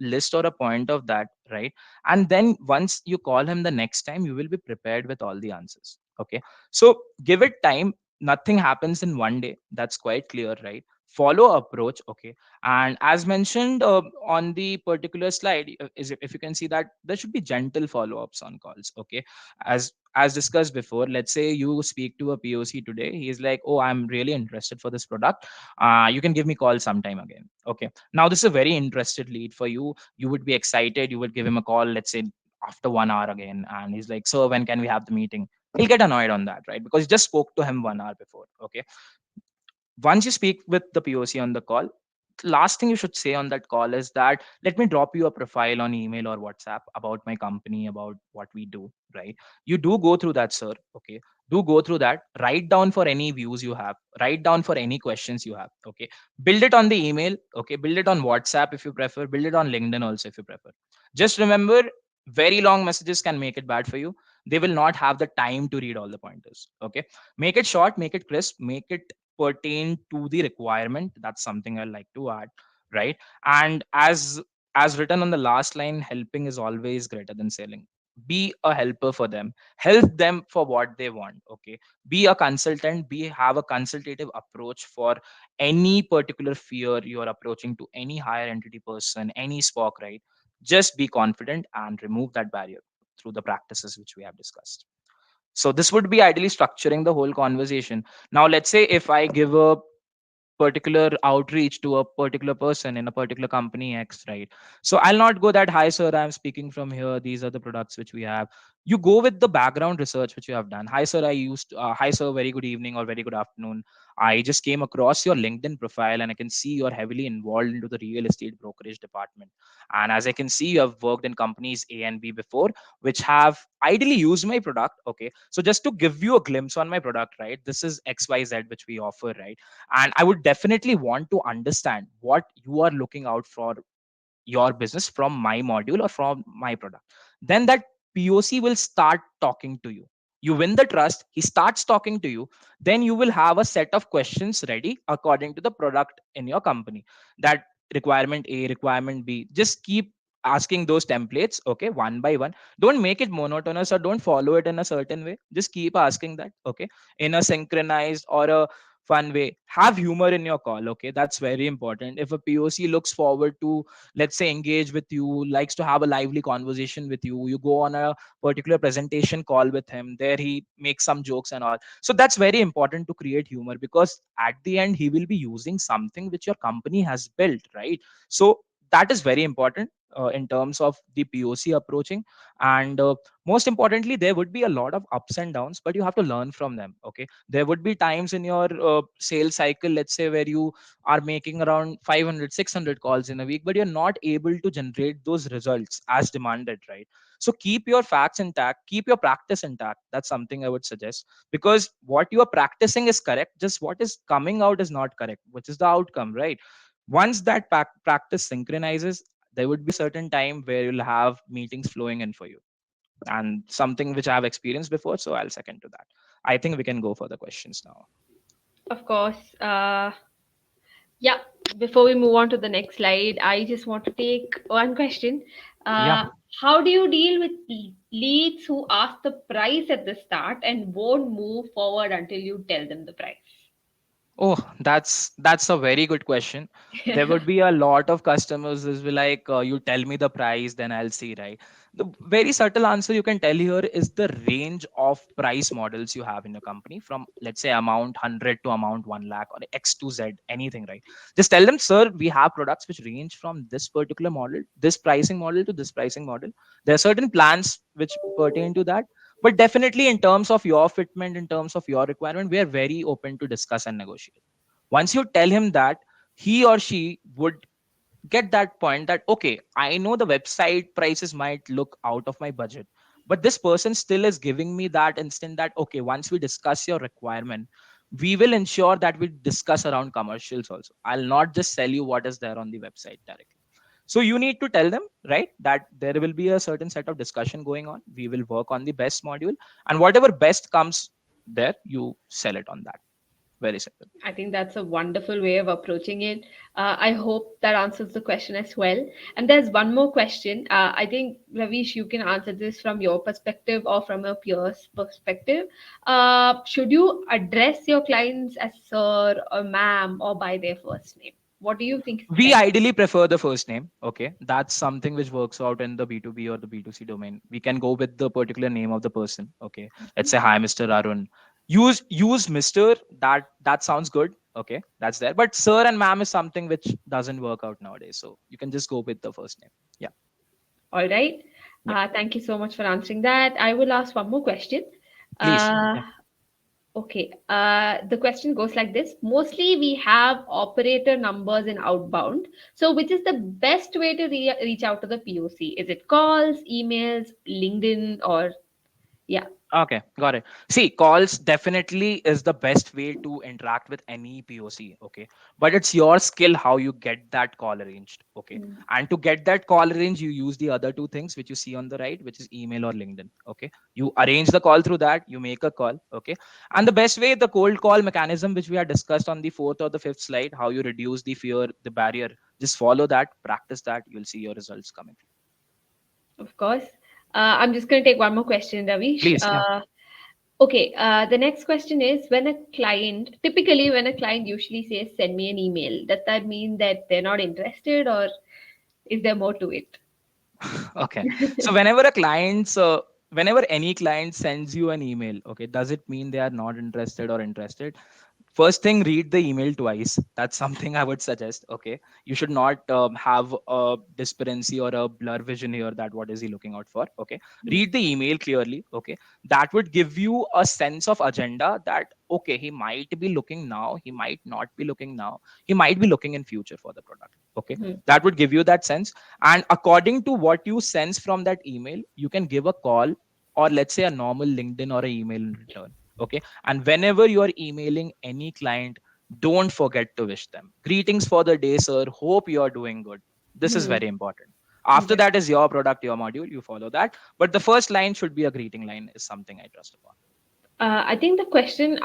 list or a point of that, right? And then once you call him the next time, you will be prepared with all the answers. Okay, so give it time. Nothing happens in one day, that's quite clear, right? Follow approach. Okay, and as mentioned on the particular slide, if you can see that there should be gentle follow-ups on calls. Okay, as discussed before, let's say you speak to a POC today. He is like, oh, I'm really interested for this product. You can give me call sometime again. Okay, now this is a very interested lead for you. You would be excited, you would give him a call, let's say after 1 hour again, and he's like, so when can we have the meeting? He'll get annoyed on that, right? Because you just spoke to him 1 hour before. Okay, once you speak with the POC on the call, the last thing you should say on that call is that, let me drop you a profile on email or WhatsApp about my company, about what we do, right? You do go through that, sir. Okay. Do go through that, write down for any views you have, write down for any questions you have. Okay, build it on the email. Okay, build it on WhatsApp if you prefer, build it on LinkedIn also if you prefer. Just remember, very long messages can make it bad for you. They will not have the time to read all the pointers. Okay, make it short, make it crisp, make it pertain to the requirement. That's something I like to add, right? And as written on the last line, helping is always greater than selling. Be a helper for them, help them for what they want. Okay, be a consultant, be have a consultative approach for any particular fear you are approaching to any higher entity person, any spock, right? Just be confident and remove that barrier through the practices which we have discussed. So this would be ideally structuring the whole conversation. Now let's say if I give a particular outreach to a particular person in a particular company X, right? So I'll not go that, hi sir, I'm speaking from here. These are the products which we have. You go with the background research which you have done. Hi sir, hi sir, very good evening or very good afternoon. I just came across your LinkedIn profile and I can see you're heavily involved into the real estate brokerage department. And as I can see, you have worked in companies A and B before, which have ideally used my product. Okay. So just to give you a glimpse on my product, right? This is XYZ which we offer, right? And I would definitely want to understand what you are looking out for your business from my module or from my product. Then that POC will start talking to you. You win the trust, he starts talking to you. Then you will have a set of questions ready according to the product in your company. That requirement A, requirement B, just keep asking those templates, okay, one by one. Don't make it monotonous or don't follow it in a certain way. Just keep asking that, okay, in a synchronized or a fun way. Have humor in your call, okay? That's very important. If a POC looks forward to, let's say, engage with you, likes to have a lively conversation with you, you go on a particular presentation call with him, there he makes some jokes and all. So that's very important to create humor, because at the end he will be using something which your company has built, right? So that is very important in terms of the POC approaching. And most importantly, there would be a lot of ups and downs, but you have to learn from them. Okay, there would be times in your sales cycle, let's say, where you are making around 500, 600 calls in a week, but you're not able to generate those results as demanded, right? So keep your facts intact, keep your practice intact. That's something I would suggest, because what you are practicing is correct, just what is coming out is not correct, which is the outcome, right? Once that practice synchronizes, there would be a certain time where you'll have meetings flowing in for you, and something which I have experienced before. So I'll second to that. I think we can go for the questions now. Of course. Yeah, before we move on to the next slide, I just want to take one question. Yeah. Uh, how do you deal with leads who ask the price at the start and won't move forward until you tell them the price? Oh, that's a very good question. There would be a lot of customers who will be like, you tell me the price, then I'll see, right? The very subtle answer you can tell here is the range of price models you have in your company, from let's say amount 100 to amount 1 lakh or X to Z, anything, right? Just tell them, sir, we have products which range from this particular model, this pricing model to this pricing model. There are certain plans which pertain to that, but definitely in terms of your fitment, in terms of your requirement, we are very open to discuss and negotiate. Once you tell him that, he or she would get that point that, okay, I know the website prices might look out of my budget, but this person still is giving me that instant that, okay, once we discuss your requirement, we will ensure that we discuss around commercials also. I'll not just sell you what is there on the website directly. So you need to tell them, right, that there will be a certain set of discussion going on. We will work on the best module, and whatever best comes there, you sell it on that. Very simple. I think that's a wonderful way of approaching it. I hope that answers the question as well. And there's one more question. I think, Ravish, you can answer this from your perspective or from your peers' perspective. Should you address your clients as sir or ma'am or by their first name? What do you think is the We best? ideally prefer the first name. Okay, that's something which works out in the B2B or the B2C domain. We can go with the particular name of the person. Okay, let's say, hi, Mr. Arun. Use Mr. That sounds good. Okay, that's there. But sir and ma'am is something which doesn't work out nowadays. So you can just go with the first name. Yeah. All right. Yeah. Thank you so much for answering that. I will ask one more question. Please. Uh, Yeah. Okay, the question goes like this. Mostly we have operator numbers in outbound. So, which is the best way to reach out to the POC? Is it calls, emails, LinkedIn, or yeah? Okay, got it. See, calls definitely is the best way to interact with any POC. Okay, but it's your skill how you get that call arranged. Okay, Mm. and to get that call arranged, you use the other two things which you see on the right, which is email or LinkedIn. Okay, you arrange the call through that. You make a call. Okay, and the best way, the cold call mechanism which we had discussed on the fourth or the fifth slide, how you reduce the fear, the barrier. Just follow that, practice that. You'll see your results coming. Of course. I'm just going to take one more question, Ravish. Please, yeah. Okay, the next question is typically, when a client usually says, send me an email, does that mean that they're not interested, or is there more to it? Okay. So whenever any client sends you an email, okay, does it mean they are not interested or interested? First thing, read the email twice. That's something I would suggest. Okay, you should not have a disparity or a blur vision here, that what is he looking out for. Okay, Hmm. read the email clearly. Okay, that would give you a sense of agenda, that okay, he might be looking now, he might not be looking now, he might be looking in future for the product. Okay, Hmm. that would give you that sense. And according to what you sense from that email, you can give a call, or let's say a normal LinkedIn or a email in return. Okay, and whenever you are emailing any client, don't forget to wish them greetings for the day, sir, hope you are doing good. This is Hmm. very important. After Yeah. that is your product, your module, you follow that, but the first line should be a greeting line, is something I trust upon. I think the question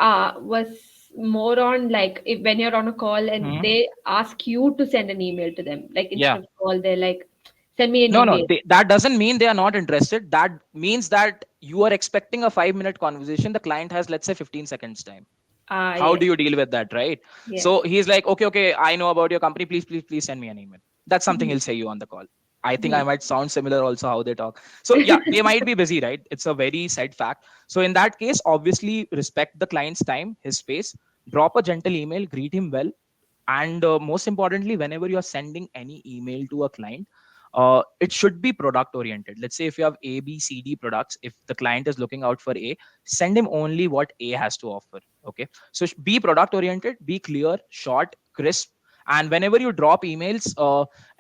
was more on like if when you're on a call and Hmm. they ask you to send an email to them, like Yeah. instead of call, they're like, send me an No, no, email. that doesn't mean they are not interested. That means that you are expecting a 5 minute conversation, the client has, let's say, 15 seconds time. How Yes, do you deal with that, right? yes. So he's like, okay, okay, I know about your company, please, please, please send me an email. That's something Mhm. he'll say you on the call. I think I Mhm. might sound similar also how they talk. So yeah, they might be busy, right? It's a very sad fact. So in that case, obviously respect the client's time, his space, drop a gentle email, greet him well. And most importantly, whenever you're sending any email to a client, it should be product oriented. Let's say if you have A, B, C, D products, if the client is looking out for A, send him only what A has to offer. Okay, so be product oriented, be clear, short, crisp. And whenever you drop emails,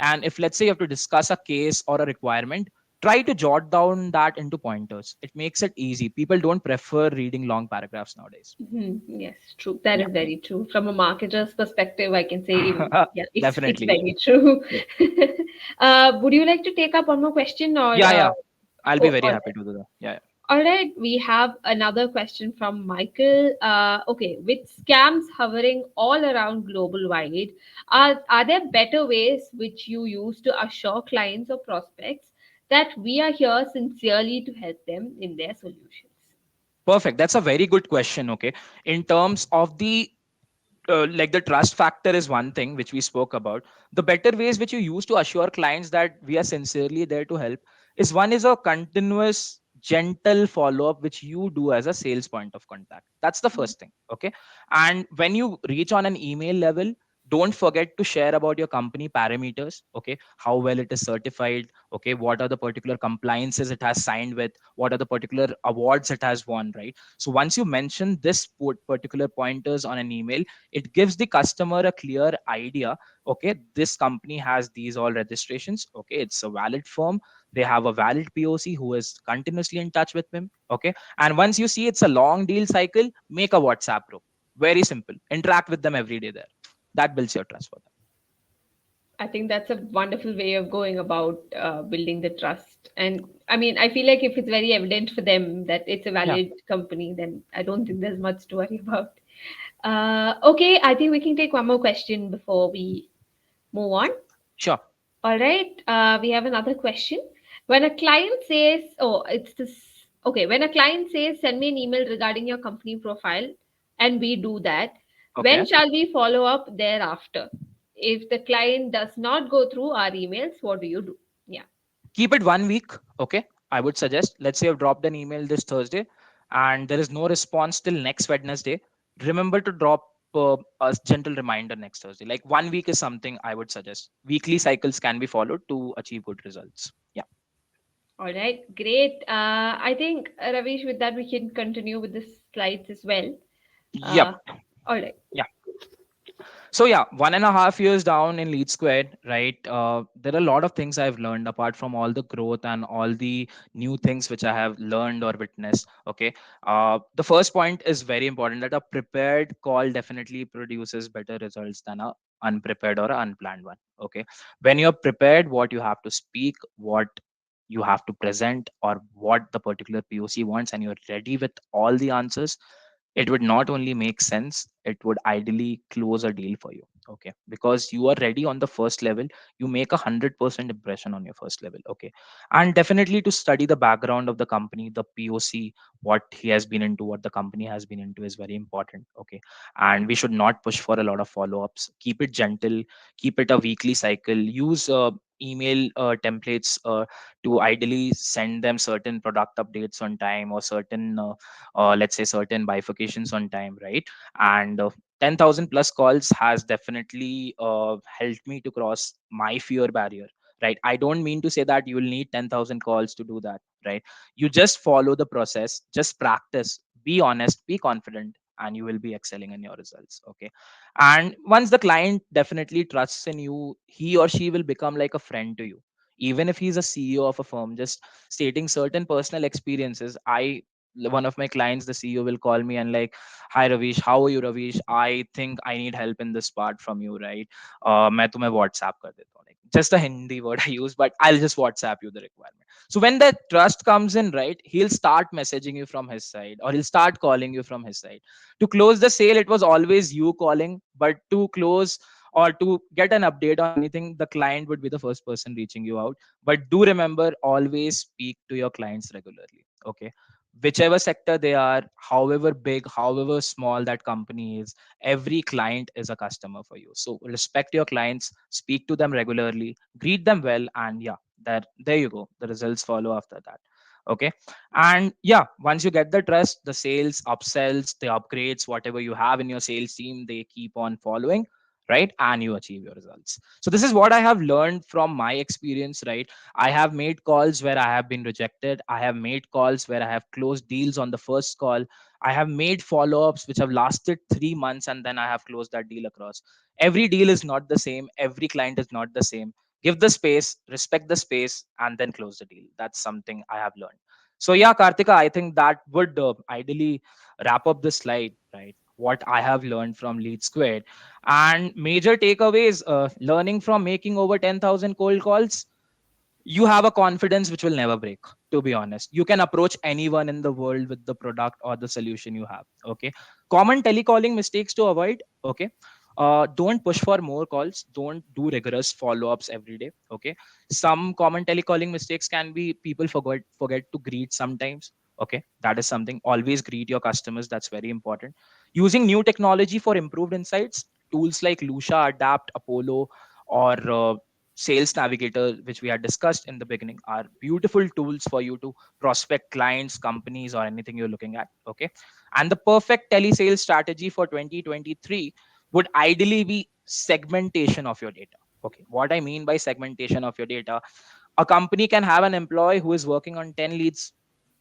and if let's say you have to discuss a case or a requirement, try to jot down that into pointers. It makes it easy. People don't prefer reading long paragraphs nowadays. Mhm. Yes, true. That Yeah. is very true. From a marketer's perspective, I can say even yeah, it's Definitely. very true. Yeah. Would you like to take up one more question or Yeah, yeah. I'll be oh, very all happy right. to do that. Yeah. All right, we have another question from Michael. Okay, with scams hovering all around global wide, are there better ways which you use to assure clients or prospects that we are here sincerely to help them in their solutions? Perfect. That's a very good question. Okay. In terms of the like the trust factor is one thing which we spoke about. The better ways which you use to assure clients that we are sincerely there to help is, one is a continuous gentle follow up which you do as a sales point of contact. That's the first thing. Okay, and when you reach on an email level, don't forget to share about your company parameters. Okay, how well it is certified. Okay, what are the particular compliances it has signed with, what are the particular awards it has won, right? So once you mention this particular pointers on an email, it gives the customer a clear idea. Okay, this company has these all registrations. Okay, it's a valid firm, they have a valid POC who is continuously in touch with them. Okay, and once you see it's a long deal cycle, make a WhatsApp group. Very simple, interact with them every day there. That builds your trust for them. I think that's a wonderful way of going about building the trust. And I mean, I feel like if it's very evident for them that it's a Yeah, valid company, then I don't think there's much to worry about. Okay, I think we can take one more question before we move on. sure. All right, we have another question. When a client says, oh, it's this, okay, when a client says, send me an email regarding your company profile, and we do that, when Okay, shall we follow up thereafter? If the client does not go through our emails, what do you do? Yeah. keep it 1 week. Okay, I would suggest, let's say you've dropped an email this Thursday and there is no response till next Wednesday, remember to drop a gentle reminder next Thursday. Like 1 week is something I would suggest. Weekly cycles can be followed to achieve good results. Yeah. All right, great. I think, Ravish, with that, we can continue with the slides as well. Yep. Uh, all right. Yeah. So yeah, 1.5 years down in LeadSquared, right? There are a lot of things I've learned apart from all the growth and all the new things which I have learned or witnessed. Okay, the first point is very important, that a prepared call definitely produces better results than a unprepared or a unplanned one. Okay, when you're prepared, what you have to speak, what you have to present, or what the particular POC wants, and you're ready with all the answers, it would not only make sense, it would ideally close a deal for you. Okay, because you are ready on the first level, you make 100% impression on your first level. Okay, and definitely to study the background of the company, the POC, what he has been into, what the company has been into is very important. Okay, and we should not push for a lot of follow-ups, keep it gentle, keep it a weekly cycle, use email templates to ideally send them certain product updates on time, or certain let's say certain bifurcations on time, right? And 10,000 plus calls has definitely helped me to cross my fear barrier, right? I don't mean to say that you will need 10,000 calls to do that, right? You just follow the process, just practice, be honest, be confident, and you will be excelling in your results. Okay, and once the client definitely trusts in you, he or she will become like a friend to you. Even if he's a CEO of a firm, just stating certain personal experiences, I one of my clients, the CEO, will call me and like, hi Ravish, how are you Ravish, I think I need help in this part from you, right? मैं तुम्हें WhatsApp कर देता हूँ, like just a Hindi word I use, but I'll just WhatsApp you the requirement. So when that trust comes in, right, he'll start messaging you from his side, or he'll start calling you from his side. To close the sale, it was always you calling, but to close or to get an update on anything, the client would be the first person reaching you out. But do remember, always speak to your clients regularly. Okay, whichever sector they are, however big, however small that company is, every client is a customer for you. So respect your clients, speak to them regularly, greet them well, and yeah, that there you go, the results follow after that. Okay, and yeah, once you get the trust, the sales, upsells, the upgrades, whatever you have in your sales team, they keep on following, right? And you achieve your results. So this is what I have learned from my experience, right? I have made calls where I have been rejected. I have made calls where I have closed deals on the first call. I have made follow ups which have lasted 3 months, and then I have closed that deal across. Every deal is not the same. Every client is not the same. Give the space, respect the space, and then close the deal. That's something I have learned. So, yeah, Kartika, I think that would ideally wrap up this slide, right? What I have learned from Lead Squared. And major takeaways, learning from making over 10,000 cold calls, you have a confidence which will never break. To be honest, you can approach anyone in the world with the product or the solution you have. Okay, common telecalling mistakes to avoid. Okay, don't push for more calls, don't do rigorous follow-ups every day. Okay, some common telecalling mistakes can be people forget to greet sometimes. Okay, that is something. Always greet your customers, that's very important. Using new technology for improved insights, tools like Lucia, Adapt, Apollo, or sales navigator, which we had discussed in the beginning, are beautiful tools for you to prospect clients, companies, or anything you're looking at. Okay, and the perfect telesales strategy for 2023 would ideally be segmentation of your data. Okay, what I mean by segmentation of your data, a company can have an employee who is working on 10 leads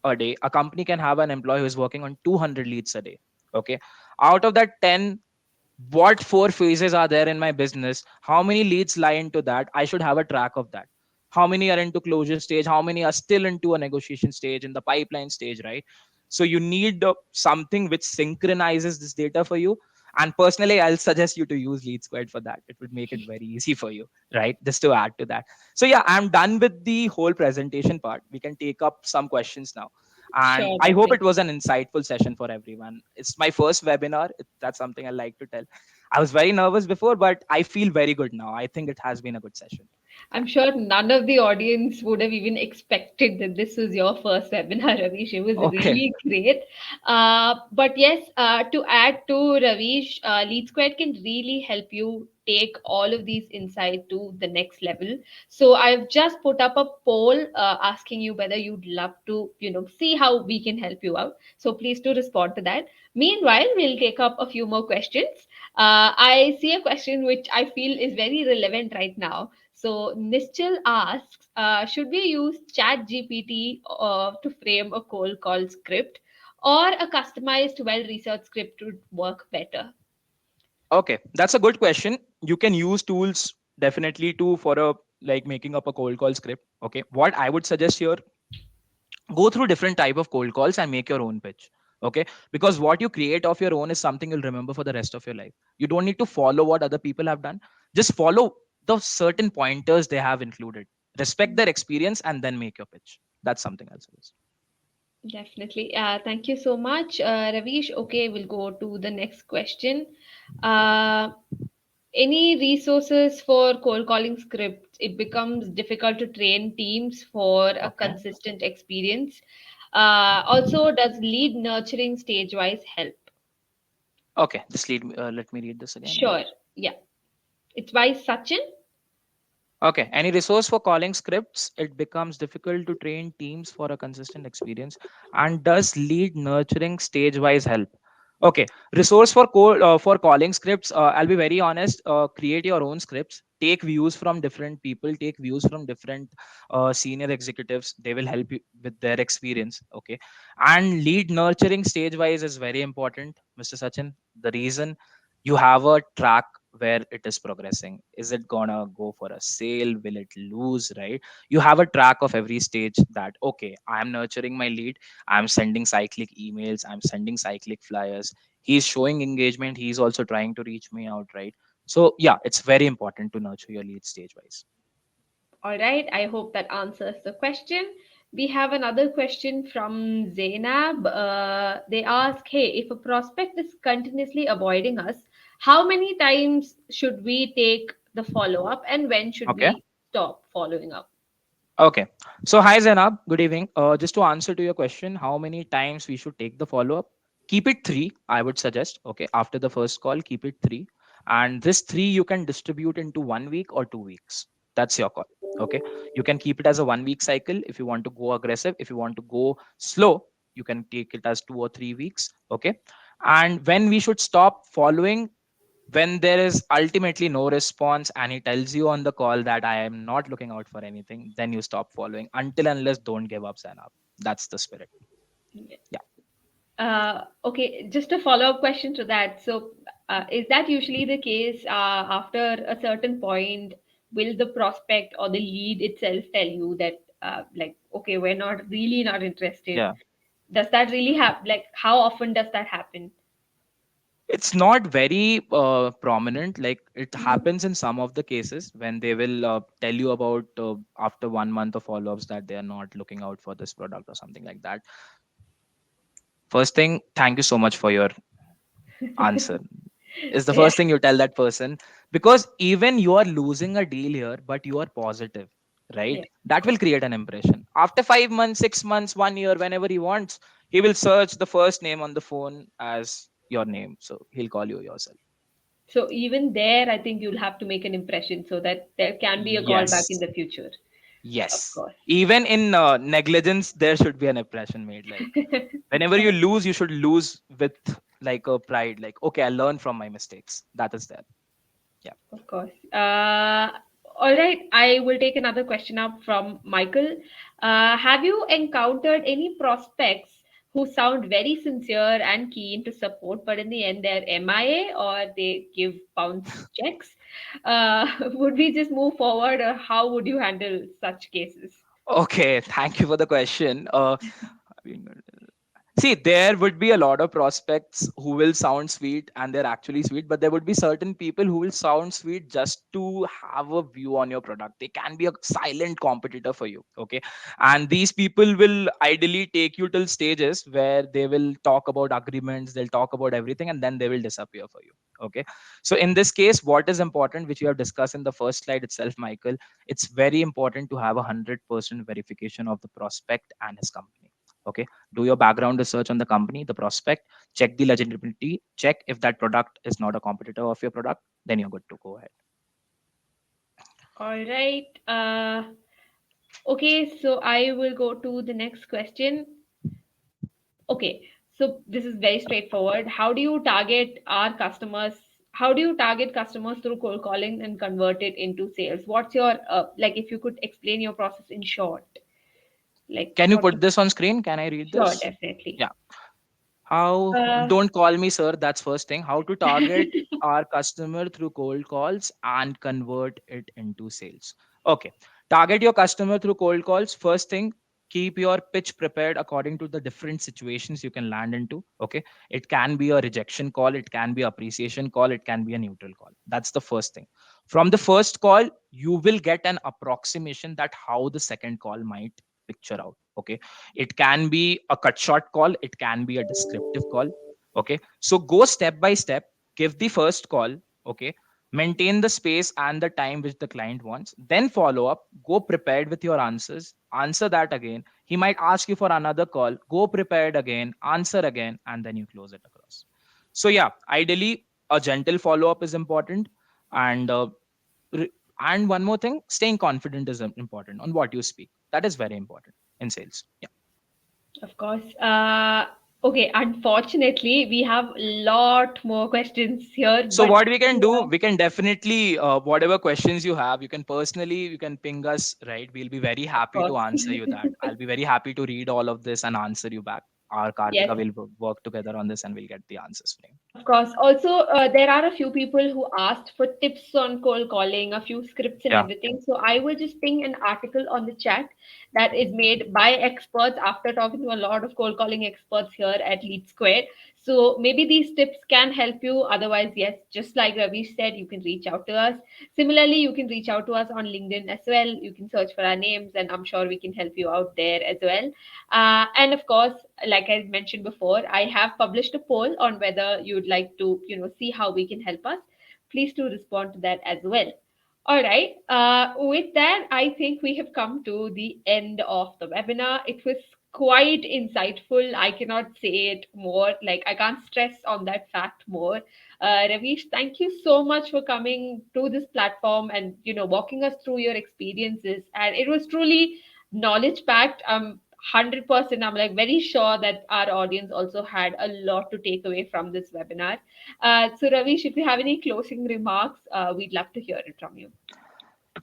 a day, a company can have an employee who is working on 200 leads a day. Okay, out of that 10, what four phases are there in my business, how many leads lie into that, I should have a track of that. How many are into closure stage, how many are still into a negotiation stage, in the pipeline stage, right? So you need something which synchronizes this data for you. And personally, I'll suggest you to use LeadSquared for that. It would make it very easy for you, right? Just to add to that. So yeah, I'm done with the whole presentation part. We can take up some questions now. And Sure, I hope it was definitely. an insightful session for everyone. It's my first webinar. That's something I like to tell. I was very nervous before, but I feel very good now. I think it has been a good session. I'm sure none of the audience would have even expected that this was your first webinar, Ravish. It was Okay. really great. But yes, to add to Ravish, Lead Squared can really help you take all of these insights to the next level. So I've just put up a poll asking you whether you'd love to, see how we can help you out. So please do respond to that. Meanwhile, we'll take up a few more questions. I see a question which I feel is very relevant right now. So Nischal asks, should we use Chat GPT to frame a cold call script, or a customized, well-researched script would work better? Okay, that's a good question. You can use tools definitely to for a like making up a cold call script. Okay, what I would suggest here, go through different type of cold calls and make your own pitch. Okay, because what you create of your own is something you'll remember for the rest of your life. You don't need to follow what other people have done. Just follow the certain pointers they have included, respect their experience, and then make your pitch. That's something else. Definitely. Thank you so much, Ravish. Okay, we'll go to the next question. Uh, any resources for cold calling scripts? It becomes difficult to train teams for a Okay. consistent experience. Also, does lead nurturing stage wise help? Okay, just let me read this again. Sure. Yeah. It's by Sachin. Okay. Any resource for calling scripts? It becomes difficult to train teams for a consistent experience. And does lead nurturing stage wise help? Okay. Resource for for calling scripts. I'll be very honest. Create your own scripts. Take views from different people. Take views from different senior executives. They will help you with their experience. Okay. And lead nurturing stage wise is very important, Mr. Sachin. The reason, you have a track where it is progressing. Is it gonna go for a sale? Will it lose? Right? You have a track of every stage that, okay, I'm nurturing my lead. I'm sending cyclic emails. I'm sending cyclic flyers. He's showing engagement. He's also trying to reach me out. Right? So, yeah, it's very important to nurture your lead stage wise. All right, I hope that answers the question. We have another question from Zainab. They ask, hey, if a prospect is continuously avoiding us, how many times should we take the follow up and when should Okay. we stop following up? Okay. So, hi Zainab. Good evening. Just to answer to your question, how many times we should take the follow up? Keep it three, I would suggest. Okay. After the first call, keep it three. And this three you can distribute into 1 week or 2 weeks. That's your call. Okay. You can keep it as a 1 week cycle if you want to go aggressive. If you want to go slow, you can take it as 2 or 3 weeks. Okay. And when we should stop following, when there is ultimately no response and he tells you on the call that I am not looking out for anything, then you stop following. Until unless, don't give up, sign up. That's the spirit. Yeah. Okay, just a follow up question to that. So, is that usually the case after a certain point? Will the prospect or the lead itself tell you that, like, okay, we're not really not interested? Yeah. Does that really happen? Like, how often does that happen? It's not very prominent. Like, it Mhm. happens in some of the cases when they will tell you about after 1 month of follow ups that they are not looking out for this product or something like that. First thing, thank you so much for your answer, is the Yeah, first thing you tell that person, because even you are losing a deal here but you are positive, yeah, right? of That will course. create an impression. After 5 months, 6 months, 1 year, whenever he wants, he will search the first name on the phone as your name, so he'll call you yourself. So even there, I think you'll have to make an impression so that there can be a callback in Yes. the future. Of Yes. course. Even in negligence there should be an impression made. Like, whenever you lose, you should lose with like a pride, like, okay, I learned from my mistakes. That is there. Yeah. Of course. All right, I will take another question up from Michael. Have you encountered any prospects who sound very sincere and keen to support, but in the end they're MIA or they give bounce checks? Would we just move forward, or how would you handle such cases? Okay, thank you for the question. I mean, see, there would be a lot of prospects who will sound sweet and they're actually sweet, but there would be certain people who will sound sweet just to have a view on your product. They can be a silent competitor for you. Okay. And these people will ideally take you till stages where they will talk about agreements, they'll talk about everything, and then they will disappear for you. Okay. So, in this case, what is important, which you have discussed in the first slide itself, Michael, it's very important to have 100% verification of the prospect and his company. Okay, do your background research on the company, the prospect, check the legitimacy, check if that product is not a competitor of your product, then you're good to go ahead. All right. Okay, so I will go to the next question. Okay, so this is very straightforward. How do you target our customers? How do you target customers through cold calling and convert it into sales? What's your like? If you could explain your process in short, like Can you what? put this on screen? Can I read Sure, this? definitely. Yeah. How, Uh, don't call me sir, that's first thing. How to target our customer through cold calls and convert it into sales. Okay. Target your customer through cold calls. First thing, keep your pitch prepared according to the different situations you can land into. Okay. It can be a rejection call, it can be appreciation call, it can be a neutral call. That's the first thing. From the first call, you will get an approximation that how the second call might picture out. Okay, it can be a cut short call, it can be a descriptive call. Okay, so go step by step, give the first call. Okay, maintain the space and the time which the client wants, then follow up, go prepared with your answers, answer that again. He might ask you for another call, go prepared again, answer again, and then you close it across. So yeah, ideally a gentle follow up is important. And re- and one more thing, staying confident is important on what you speak. That is very important in sales. Yeah. of course. Okay, unfortunately, we have a lot more questions here, So but what we can do, we can definitely, whatever questions you have, you can personally, you can ping us, right? We'll be very of happy to course. answer you that. I'll be very happy to read all of this and answer you back. Our Yes. Kartika will work together on this and we'll get the answers for you. Of course. Also, there are a few people who asked for tips on cold calling, a few scripts and Yeah. everything. So I will just ping an article on the chat that is made by experts after talking to a lot of cold calling experts here at LeadSquared. So maybe these tips can help you. Otherwise, yes, just like Ravi said, you can reach out to us. Similarly, you can reach out to us on LinkedIn as well. You can search for our names, and I'm sure we can help you out there as well. And of course, like I mentioned before, I have published a poll on whether you'd like to, see how we can help us. Please do respond to that as well. All right. With that, I think we have come to the end of the webinar. It was quite insightful. I cannot say it more. Like, I can't stress on that fact more. Ravish, thank you so much for coming to this platform and, walking us through your experiences. And it was truly knowledge packed. 100%, I'm like very sure that our audience also had a lot to take away from this webinar. So Ravish, if you have any closing remarks, we'd love to hear it from you.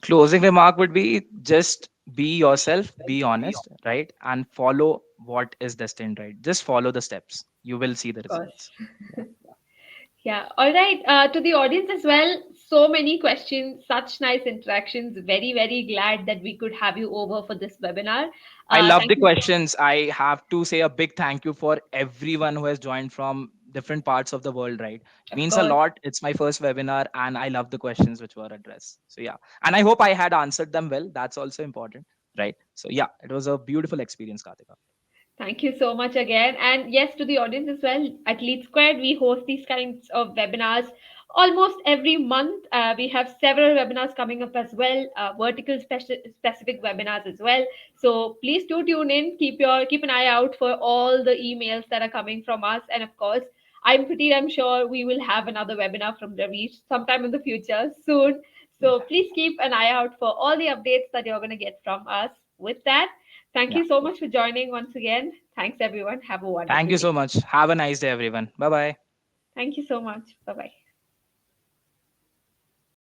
Closing remark would be just be yourself, be honest, right? And follow what is destined, right? Just follow the steps. You will see the Of course. results. Yeah. Yeah. All right. To the audience as well, so many questions, such nice interactions. Very, very glad that we could have you over for this webinar. I love Thank the you. questions. I have to say a big thank you for everyone who has joined from different parts of the world, right? It Of means a course. lot. It's my first webinar and I love the questions which were addressed. So, yeah. And I hope I had answered them well. That's also important, right? So, yeah, it was a beautiful experience, Kartika. Thank you so much again. And yes, to the audience as well, at LeadSquared, we host these kinds of webinars almost every month. We have several webinars coming up as well, vertical specific webinars as well. So please do tune in. Keep an eye out for all the emails that are coming from us. And of course, I'm sure we will have another webinar from Ravish sometime in the future soon. So please keep an eye out for all the updates that you're going to get from us. With that, thank Yeah. you so much for joining once again. Thanks, everyone. Have a Thank wonderful you day. so much. Have a nice day, everyone. Bye bye. Thank you so much. Bye bye.